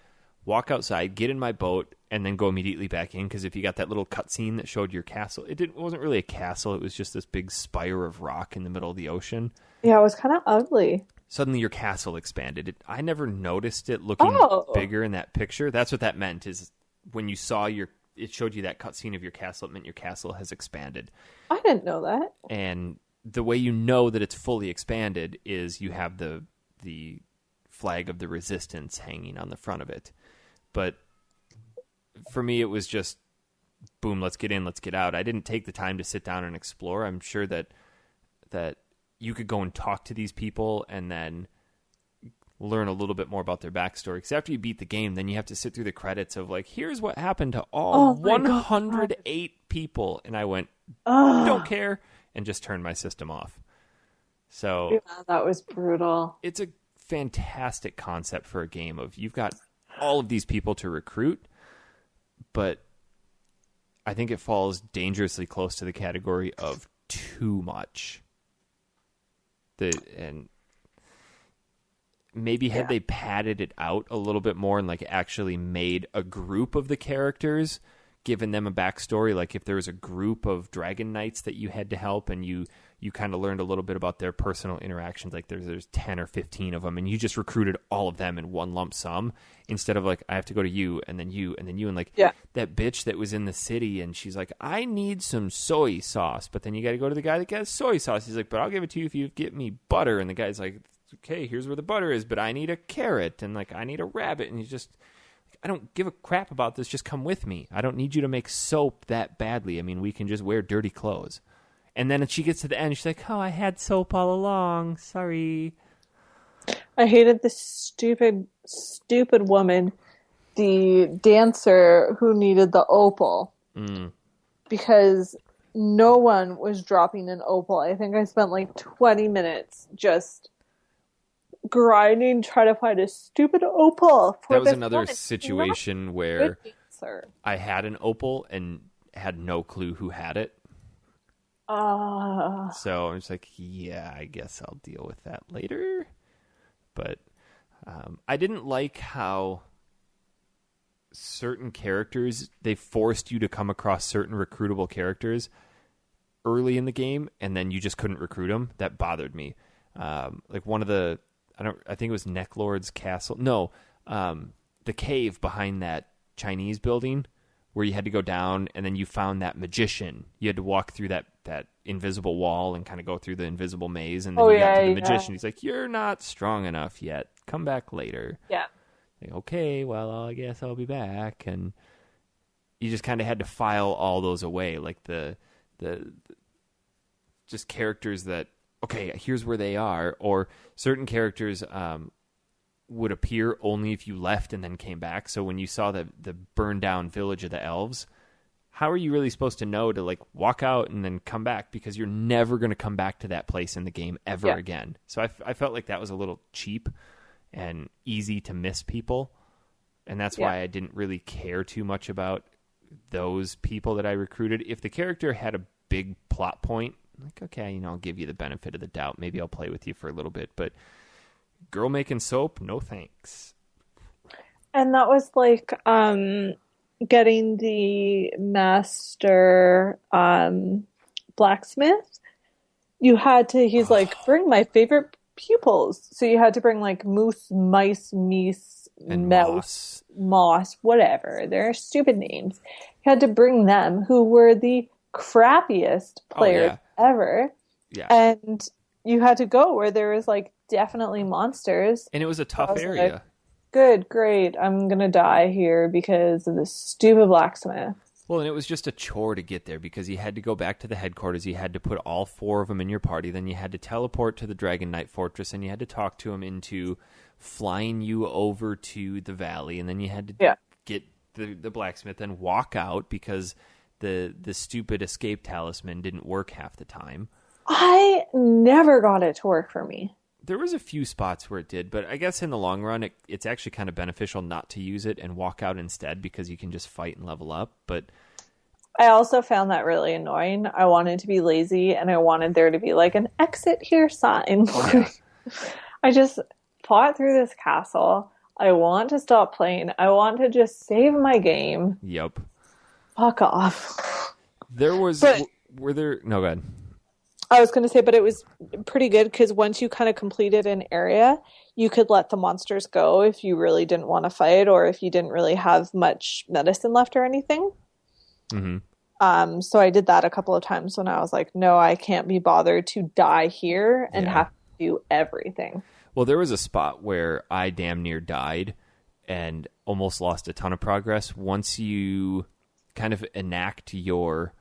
walk outside, get in my boat, and then go immediately back in. Because if you got that little cutscene that showed your castle, it wasn't really a castle. It was just this big spire of rock in the middle of the ocean. Yeah, it was kind of ugly. Suddenly your castle expanded. I never noticed it looking Oh, bigger in that picture. That's what that meant, is when you saw it showed you that cutscene of your castle, it meant your castle has expanded. I didn't know that. And the way you know that it's fully expanded is you have the flag of the resistance hanging on the front of it. But for me, it was just, boom, let's get in, let's get out. I didn't take the time to sit down and explore. I'm sure that you could go and talk to these people and then learn a little bit more about their backstory. Because after you beat the game, then you have to sit through the credits of like, here's what happened to all Oh my God. 108 people. And I went, Ugh. don't care, and just turned my system off. So Yeah, that was brutal. it's a fantastic concept for a game of, you've got all of these people to recruit, but I think it falls dangerously close to the category of too much. And maybe had they padded it out a little bit more and like actually made a group of the characters, given them a backstory, like if there was a group of dragon knights that you had to help and you kind of learned a little bit about their personal interactions, like there's 10 or 15 of them and you just recruited all of them in one lump sum, instead of like, I have to go to you and then you and then you, and like that bitch that was in the city and she's like, I need some soy sauce, but then you got to go to the guy that got soy sauce. He's like, but I'll give it to you if you get me butter. And the guy's like, okay, here's where the butter is, but I need a carrot and like I need a rabbit. And he's just, I don't give a crap about this. Just come with me. I don't need you to make soap that badly. I mean, we can just wear dirty clothes. And then she gets to the end, she's like, oh, I had soap all along. Sorry. I hated this stupid, stupid woman, the dancer who needed the opal. Because no one was dropping an opal. I think I spent like 20 minutes just grinding, trying to find a stupid opal. That was another situation where I had an opal and had no clue who had it. So I'm just like, yeah, I guess I'll deal with that later. But I didn't like how certain characters, they forced you to come across certain recruitable characters early in the game, and then you just couldn't recruit them. That bothered me. Like one of the, I think it was Necklord's castle. No, the cave behind that Chinese building where you had to go down, and then you found that magician. You had to walk through that invisible wall and kind of go through the invisible maze, and then you got to the magician. He's like, you're not strong enough yet. Come back later. Yeah. Like, okay, well, I guess I'll be back. And you just kind of had to file all those away, like the just characters that, okay, here's where they are, or certain characters would appear only if you left and then came back. So when you saw the burned down village of the elves, how are you really supposed to know to like walk out and then come back? Because you're never going to come back to that place in the game ever again. So I felt like that was a little cheap and easy to miss people. And that's why I didn't really care too much about those people that I recruited. If the character had a big plot point, like, okay, I'll give you the benefit of the doubt. Maybe I'll play with you for a little bit. But girl making soap, no thanks. And that was like getting the master blacksmith. You had to, he's like, bring my favorite pupils. So you had to bring like moose, mice, meese, and mouse, moss, whatever. They're stupid names. You had to bring them, who were the crappiest players ever. Yeah. And you had to go where there was like definitely monsters. And it was a tough area. Like, good, great. I'm going to die here because of this stupid blacksmith. Well, and it was just a chore to get there because you had to go back to the headquarters. You had to put all 4 of them in your party. Then you had to teleport to the Dragon Knight Fortress, and you had to talk to them into flying you over to the valley. And then you had to get the blacksmith, and walk out because the stupid escape talisman didn't work half the time. I never got it to work for me. There was a few spots where it did, but I guess in the long run, it's actually kind of beneficial not to use it and walk out instead because you can just fight and level up. But I also found that really annoying. I wanted to be lazy and I wanted there to be like an exit here sign. Yeah. I just fought through this castle. I want to stop playing. I want to just save my game. Yep. Fuck off. There was... were there... No, go ahead. I was going to say, but it was pretty good because once you kind of completed an area, you could let the monsters go if you really didn't want to fight or if you didn't really have much medicine left or anything. Mm-hmm. So I did that a couple of times when I was like, no, I can't be bothered to die here and have to do everything. Well, there was a spot where I damn near died and almost lost a ton of progress. Once you kind of enact your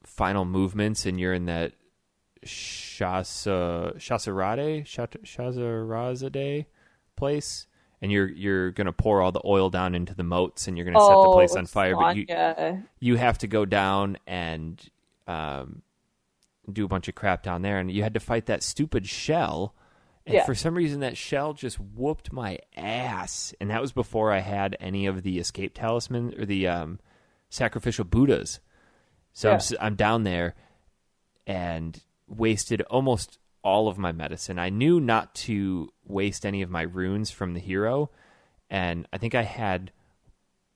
final movements and you're in that Shazarazade place, and you're going to pour all the oil down into the moats and you're going to set the place on fire. But you have to go down and do a bunch of crap down there, and you had to fight that stupid shell. And for some reason, that shell just whooped my ass. And that was before I had any of the escape talisman or the sacrificial Buddhas. So I'm down there and wasted almost all of my medicine. I knew not to waste any of my runes from the hero. And I think I had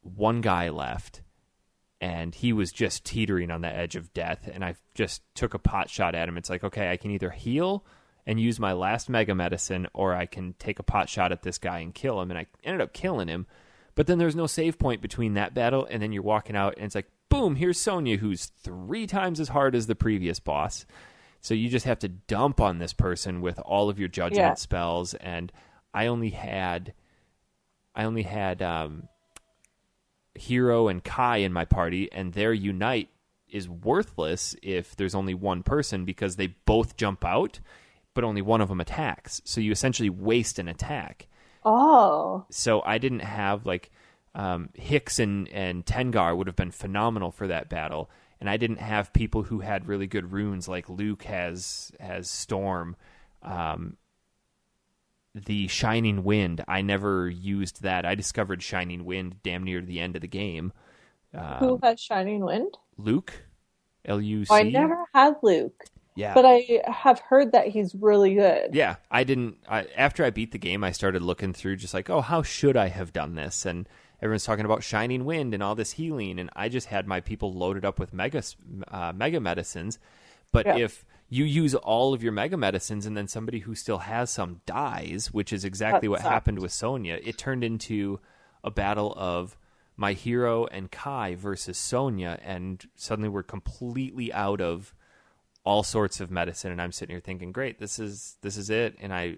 one guy left. And he was just teetering on the edge of death. And I just took a pot shot at him. It's like, okay, I can either heal and use my last mega medicine, or I can take a pot shot at this guy and kill him. And I ended up killing him. But then there's no save point between that battle, and then you're walking out, and it's like, boom, here's Sonya, who's 3 times as hard as the previous boss. So you just have to dump on this person with all of your judgment spells. And I only had Hero and Kai in my party, and their unite is worthless if there's only one person because they both jump out, but only one of them attacks. So you essentially waste an attack. Oh. So I didn't have Hicks and Tengar would have been phenomenal for that battle, and I didn't have people who had really good runes like Luke has Storm. The Shining Wind, I never used that. I discovered Shining Wind damn near the end of the game. Who has Shining Wind? Luke. Luc. I never had Luke. Yeah. But I have heard that he's really good. Yeah. After I beat the game, I started looking through just like, oh, how should I have done this? And everyone's talking about Shining Wind and all this healing. And I just had my people loaded up with mega medicines. But if you use all of your mega medicines and then somebody who still has some dies, which is exactly what happened with Sonya, it turned into a battle of my hero and Kai versus Sonya, and suddenly we're completely out of all sorts of medicine, and I'm sitting here thinking, great, this is it, and I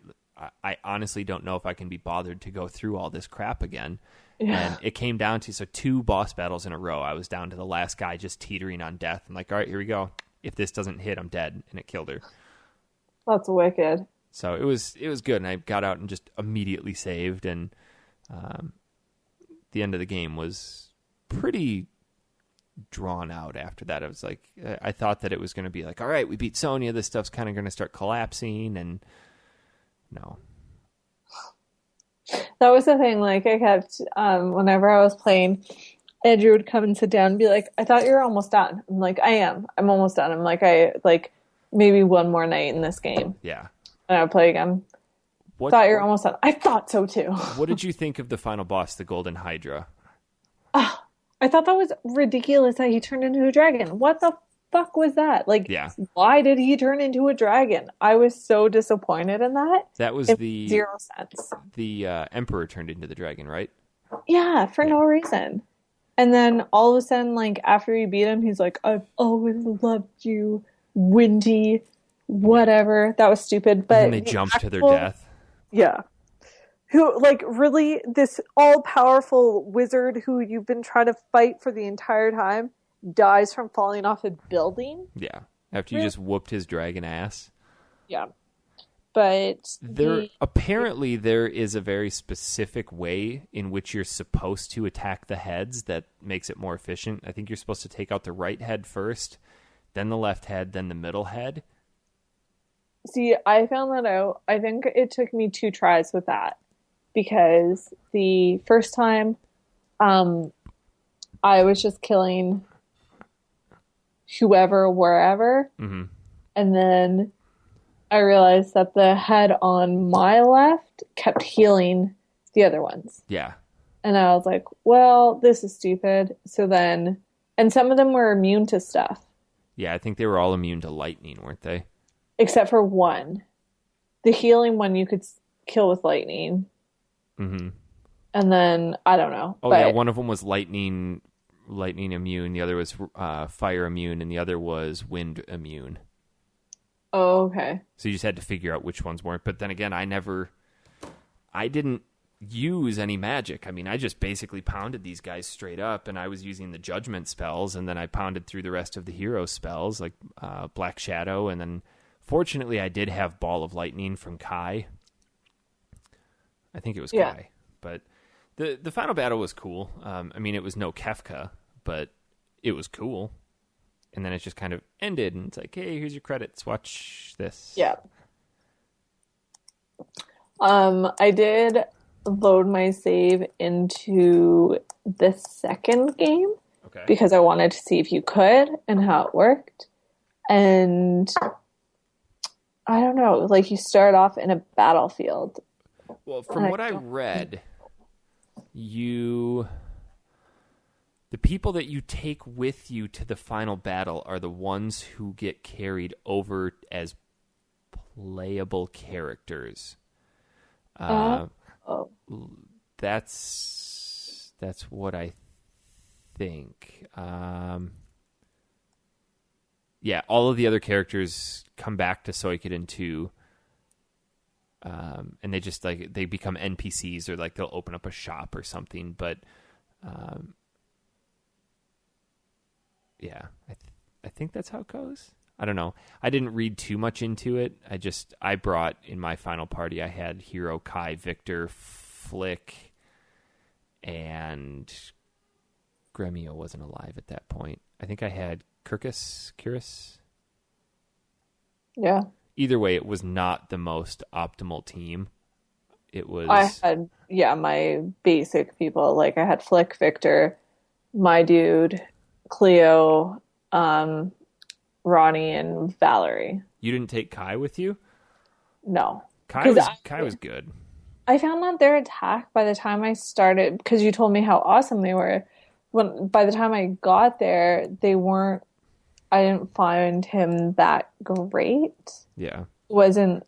honestly don't know if I can be bothered to go through all this crap again. And it came down to 2 boss battles in a row. I was down to the last guy just teetering on death. I'm like, all right, here we go. If this doesn't hit, I'm dead. And it killed her. That's wicked. So it was good. And I got out and just immediately saved. And the end of the game was pretty drawn out after that. I was like, I thought that it was going to be like, all right, we beat Sonya. This stuff's kind of going to start collapsing. And no. That was the thing. Like, I kept, whenever I was playing, Andrew would come and sit down and be like, I thought you were almost done. I'm like, I am. I'm almost done. I'm like, maybe one more night in this game. Yeah. And I would play again. Thought you were almost done. I thought so too. What did you think of the final boss, the Golden Hydra? I thought that was ridiculous that he turned into a dragon. What the fuck was that? Like, why did he turn into a dragon? I was so disappointed in that. That was it made 0 sense. The Emperor turned into the dragon, right? Yeah, for no reason. And then all of a sudden, like, after you beat him, he's like, I've always loved you, Windy, whatever. That was stupid. But and then they jumped to their death. Yeah. Who, like, really, this all-powerful wizard who you've been trying to fight for the entire time dies from falling off a building? Yeah. After you just whooped his dragon ass. Yeah. but apparently there is a very specific way in which you're supposed to attack the heads that makes it more efficient. I think you're supposed to take out the right head first, then the left head, then the middle head. see, I found that out. I think it took me 2 tries with that because the first time, I was just killing whoever, wherever, Mm-hmm. and then I realized that the head on my left kept healing the other ones. Yeah. And I was like, well, this is stupid. So then, and some of them were immune to stuff, Yeah, I think they were all immune to lightning, weren't they? except for one. The healing one you could kill with lightning. Mm-hmm. And then, I don't know. Oh, but, yeah, one of them was lightning immune, the other was fire immune, and the other was wind immune. Oh, okay. So you just had to figure out which ones weren't. But then again, I didn't use any magic. I mean, I just basically pounded these guys straight up, and I was using the judgment spells, and then I pounded through the rest of the hero spells, like Black Shadow, and then fortunately I did have Ball of Lightning from Kai. I think it was Kai. But the final battle was cool. I mean, it was no Kefka, but it was cool. And then it just kind of ended, and it's like, hey, here's your credits. Watch this. Yeah. I did load my save into the second game Okay. because I wanted to see if you could and how it worked. And I don't know, like you start off in a battlefield. Well, from what I read, the people that you take with you to the final battle are the ones who get carried over as playable characters. Oh. That's what I think. Yeah, all of the other characters come back to Suikoden 2. And they just they become NPCs, or like they'll open up a shop or something. But yeah, I think that's how it goes. I don't know. I didn't read too much into it. I brought in my final party. I had Hero, Kai, Victor, Flick, and Gremio wasn't alive at that point. I think I had Kirkus. Yeah. Either way, it was not the most optimal team. It was. I had, my basic people. Like I had Flick, Victor, my dude, Cleo, Ronnie, and Valerie. You didn't take Kai with you? No. Kai was good. I found that their attack by the time I started, because you told me how awesome they were, by the time I got there, I didn't find him that great. Yeah. Wasn't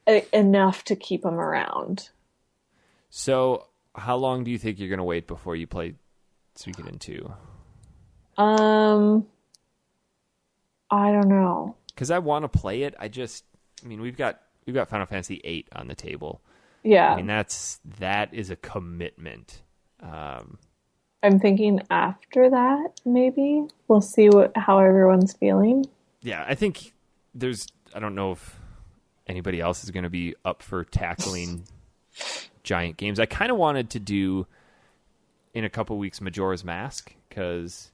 enough to keep him around. So, how long do you think you're going to wait before you play Suikoden 2? I don't know. Because I want to play it. We've got Final Fantasy VIII on the table. Yeah. I mean, that is a commitment. I'm thinking after that, maybe we'll see how everyone's feeling. Yeah, I think I don't know if anybody else is going to be up for tackling giant games. I kind of wanted to do in a couple weeks Majora's Mask, because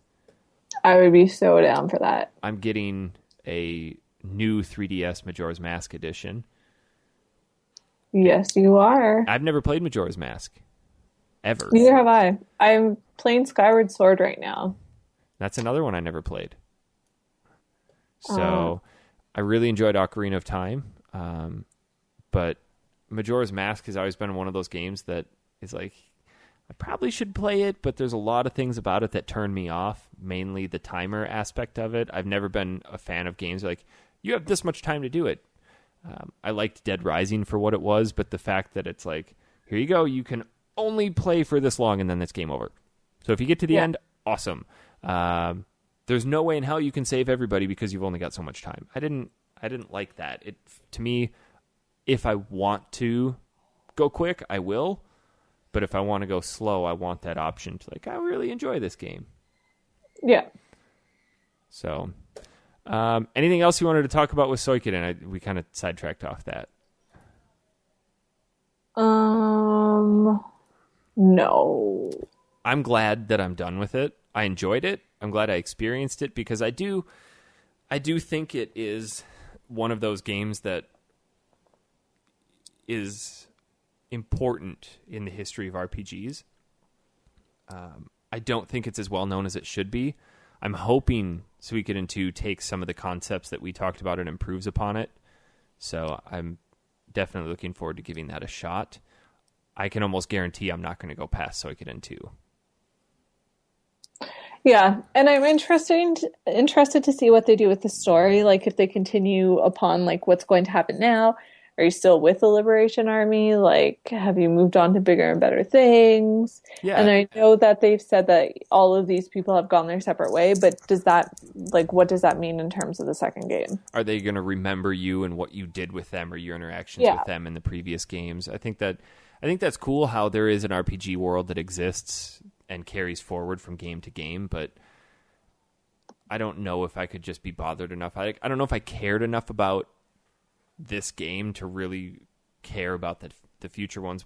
I would be so down for that. I'm getting a new 3DS Majora's Mask edition. Yes, you are. I've never played Majora's Mask. Ever. Neither have I. I'm playing Skyward Sword right now. That's another one I never played. So I really enjoyed Ocarina of Time. But Majora's Mask has always been one of those games that is like, I probably should play it, but there's a lot of things about it that turn me off, mainly the timer aspect of it. I've never been a fan of games like, you have this much time to do it. I liked Dead Rising for what it was, but the fact that it's like, here you go, you can only play for this long, and then it's game over. So if you get to the end, awesome. There's no way in hell you can save everybody because you've only got so much time. I didn't like that. To me, if I want to go quick, I will. But if I want to go slow, I want that option to I really enjoy this game. Yeah. So, Anything else you wanted to talk about with Suikoden? We kind of sidetracked off that. No. I'm glad that I'm done with it. I enjoyed it. I'm glad I experienced it because I do think it is one of those games that is important in the history of RPGs. I don't think it's as well known as it should be. I'm hoping Suikoden 2 takes some of the concepts that we talked about and improves upon it. So I'm definitely looking forward to giving that a shot. I can almost guarantee I'm not going to go past Suikoden 2. Yeah, and I'm interested to see what they do with the story. Like if they continue upon like what's going to happen now. Are you still with the Liberation Army? Like, have you moved on to bigger and better things? Yeah. And I know that they've said that all of these people have gone their separate way, but what does that mean in terms of the second game? Are they going to remember you and what you did with them or your interactions with them in the previous games? I think that's cool how there is an RPG world that exists and carries forward from game to game, but I don't know if I could just be bothered enough. I don't know if I cared enough about this game to really care about the future ones.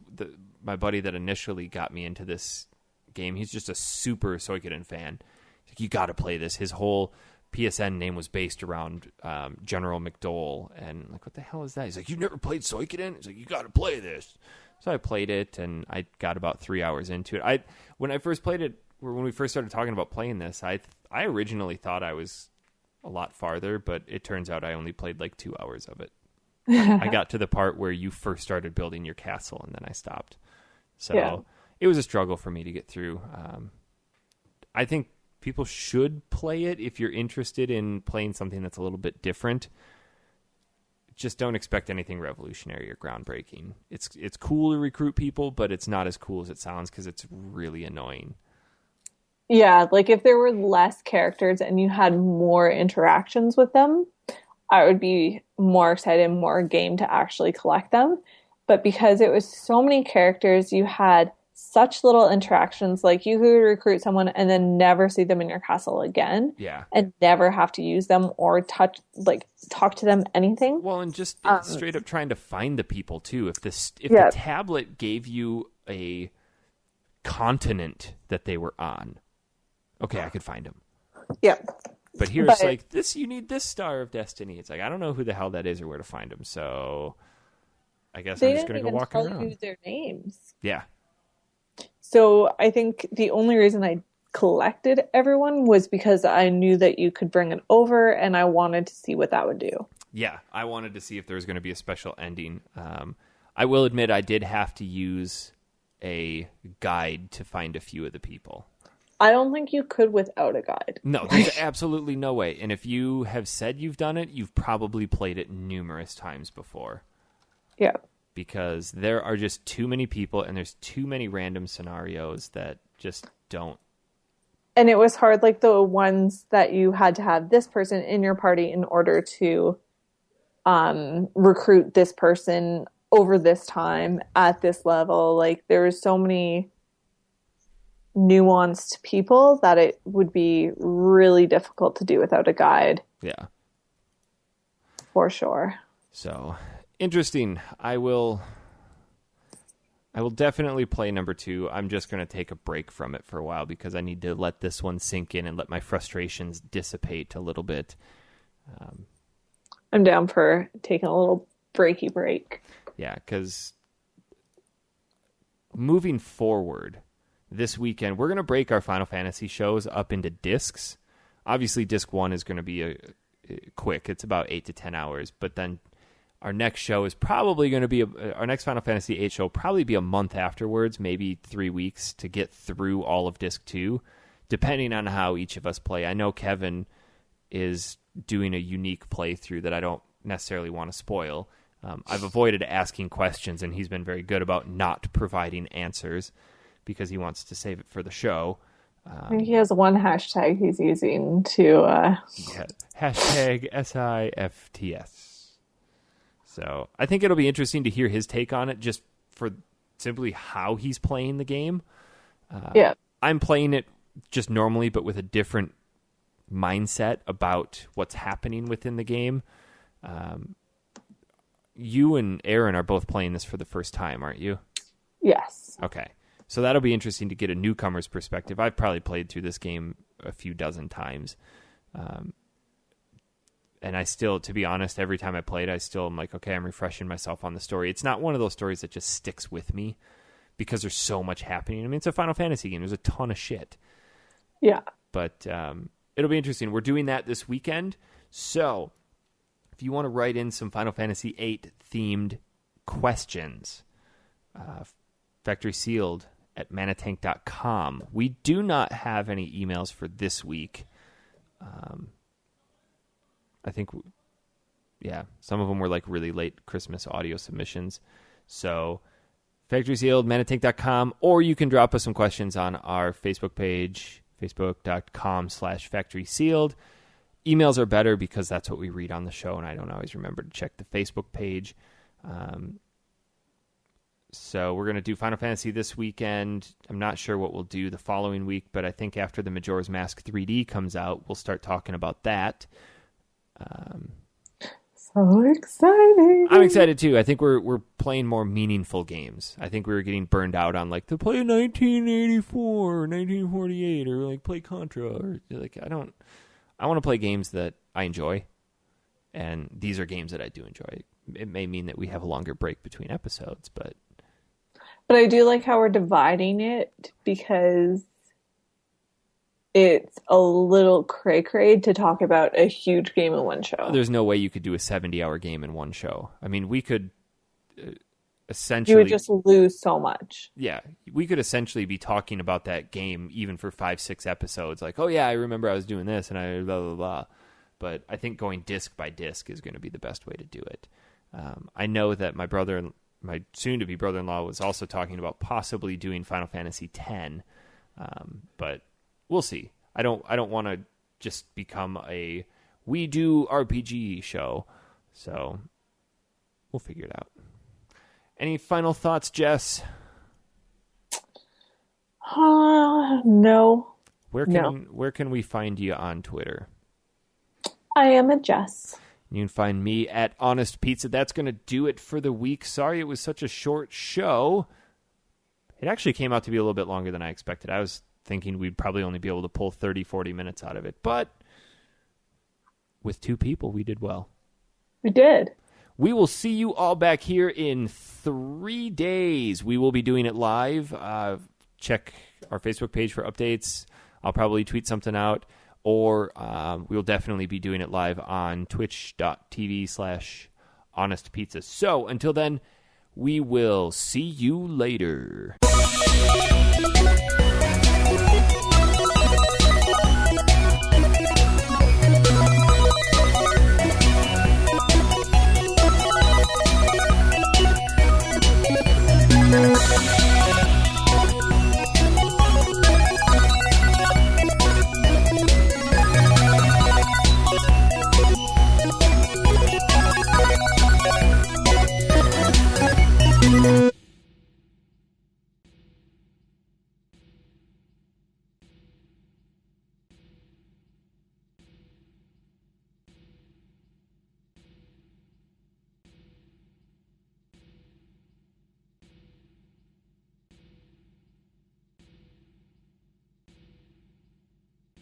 My buddy that initially got me into this game, he's just a super Suikoden fan. He's like, you got to play this. His whole PSN name was based around General McDole, and like, what the hell is that? He's like, you've never played Suikoden? He's like, you got to play this. So I played it, and I got about 3 hours into it. When I first played it, when we first started talking about playing this, I originally thought I was a lot farther, but it turns out I only played like 2 hours of it. I got to the part where you first started building your castle, and then I stopped. So It was a struggle for me to get through. I think people should play it if you're interested in playing something that's a little bit different. Just don't expect anything revolutionary or groundbreaking. It's cool to recruit people, but it's not as cool as it sounds because it's really annoying. Yeah, like if there were less characters and you had more interactions with them, I would be more excited, more game to actually collect them. But because it was so many characters, you had such little interactions. Like you could recruit someone and then never see them in your castle again. Yeah. And never have to use them or talk to them anything. Well, and just straight up trying to find the people too. If the tablet gave you a continent that they were on, okay, I could find them. Yep. But here's like this, you need this Star of Destiny. It's like, I don't know who the hell that is or where to find them. So I guess I'm just going to go walking around. They didn't even tell you their names. Yeah. So I think the only reason I collected everyone was because I knew that you could bring it over and I wanted to see what that would do. Yeah. I wanted to see if there was going to be a special ending. I will admit I did have to use a guide to find a few of the people. I don't think you could without a guide. No, there's absolutely no way. And if you have said you've done it, you've probably played it numerous times before. Yeah. Because there are just too many people and there's too many random scenarios that just don't. And it was hard, like the ones that you had to have this person in your party in order to recruit this person over this time at this level. Like there was so many nuanced people that it would be really difficult to do without a guide. Yeah. For sure. So, interesting. I will definitely play number 2. I'm just going to take a break from it for a while because I need to let this one sink in and let my frustrations dissipate a little bit. I'm down for taking a little breaky break. Yeah, because moving forward, this weekend, we're going to break our Final Fantasy shows up into discs. Obviously, disc 1 is going to be quick. It's about 8 to 10 hours. But then our next show is probably going to be, our next Final Fantasy 8 show will probably be a month afterwards, maybe 3 weeks to get through all of disc 2, depending on how each of us play. I know Kevin is doing a unique playthrough that I don't necessarily want to spoil. I've avoided asking questions, and he's been very good about not providing answers, because he wants to save it for the show. I think he has one hashtag he's using to... Hashtag SIFTS. So I think it'll be interesting to hear his take on it, just for simply how he's playing the game. I'm playing it just normally, but with a different mindset about what's happening within the game. You and Aaron are both playing this for the first time, aren't you? Yes. Okay. So that'll be interesting to get a newcomer's perspective. I've probably played through this game a few dozen times. And I still, to be honest, every time I play it, I still am like, okay, I'm refreshing myself on the story. It's not one of those stories that just sticks with me because there's so much happening. I mean, it's a Final Fantasy game. There's a ton of shit. Yeah. But it'll be interesting. We're doing that this weekend. So if you want to write in some Final Fantasy VIII themed questions, Factory Sealed at manatank.com. We do not have any emails for this week. I think, some of them were like really late Christmas audio submissions. So Factory Sealed, manatank.com, or you can drop us some questions on our Facebook page, facebook.com/Factory Sealed. Emails are better because that's what we read on the show, and I don't always remember to check the Facebook page. So we're going to do Final Fantasy this weekend. I'm not sure what we'll do the following week, but I think after the Majora's Mask 3D comes out, we'll start talking about that. So exciting. I'm excited too. I think we're playing more meaningful games. I think we were getting burned out on like to play 1984 or 1948 or like play Contra or like I want to play games that I enjoy, and these are games that I do enjoy. It may mean that we have a longer break between episodes, but I do like how we're dividing it because it's a little cray-cray to talk about a huge game in one show. There's no way you could do a 70-hour game in one show. I mean, we could essentially... You would just lose so much. Yeah, we could essentially be talking about that game even for 5-6 episodes. Like, oh yeah, I remember I was doing this and I blah, blah, blah. But I think going disc by disc is going to be the best way to do it. I know that my soon-to-be brother-in-law was also talking about possibly doing Final Fantasy X, but we'll see. I don't want to just become a we do RPG show, so we'll figure it out. Any final thoughts, Jess? No. Where can we find you on Twitter? I am a Jess. You can find me at Honest Pizza. That's going to do it for the week. Sorry it was such a short show. It actually came out to be a little bit longer than I expected. I was thinking we'd probably only be able to pull 30, 40 minutes out of it. But with 2 people, we did well. We did. We will see you all back here in 3 days. We will be doing it live. Check our Facebook page for updates. I'll probably tweet something out. Or we'll definitely be doing it live on twitch.tv/honestpizza. So until then, we will see you later.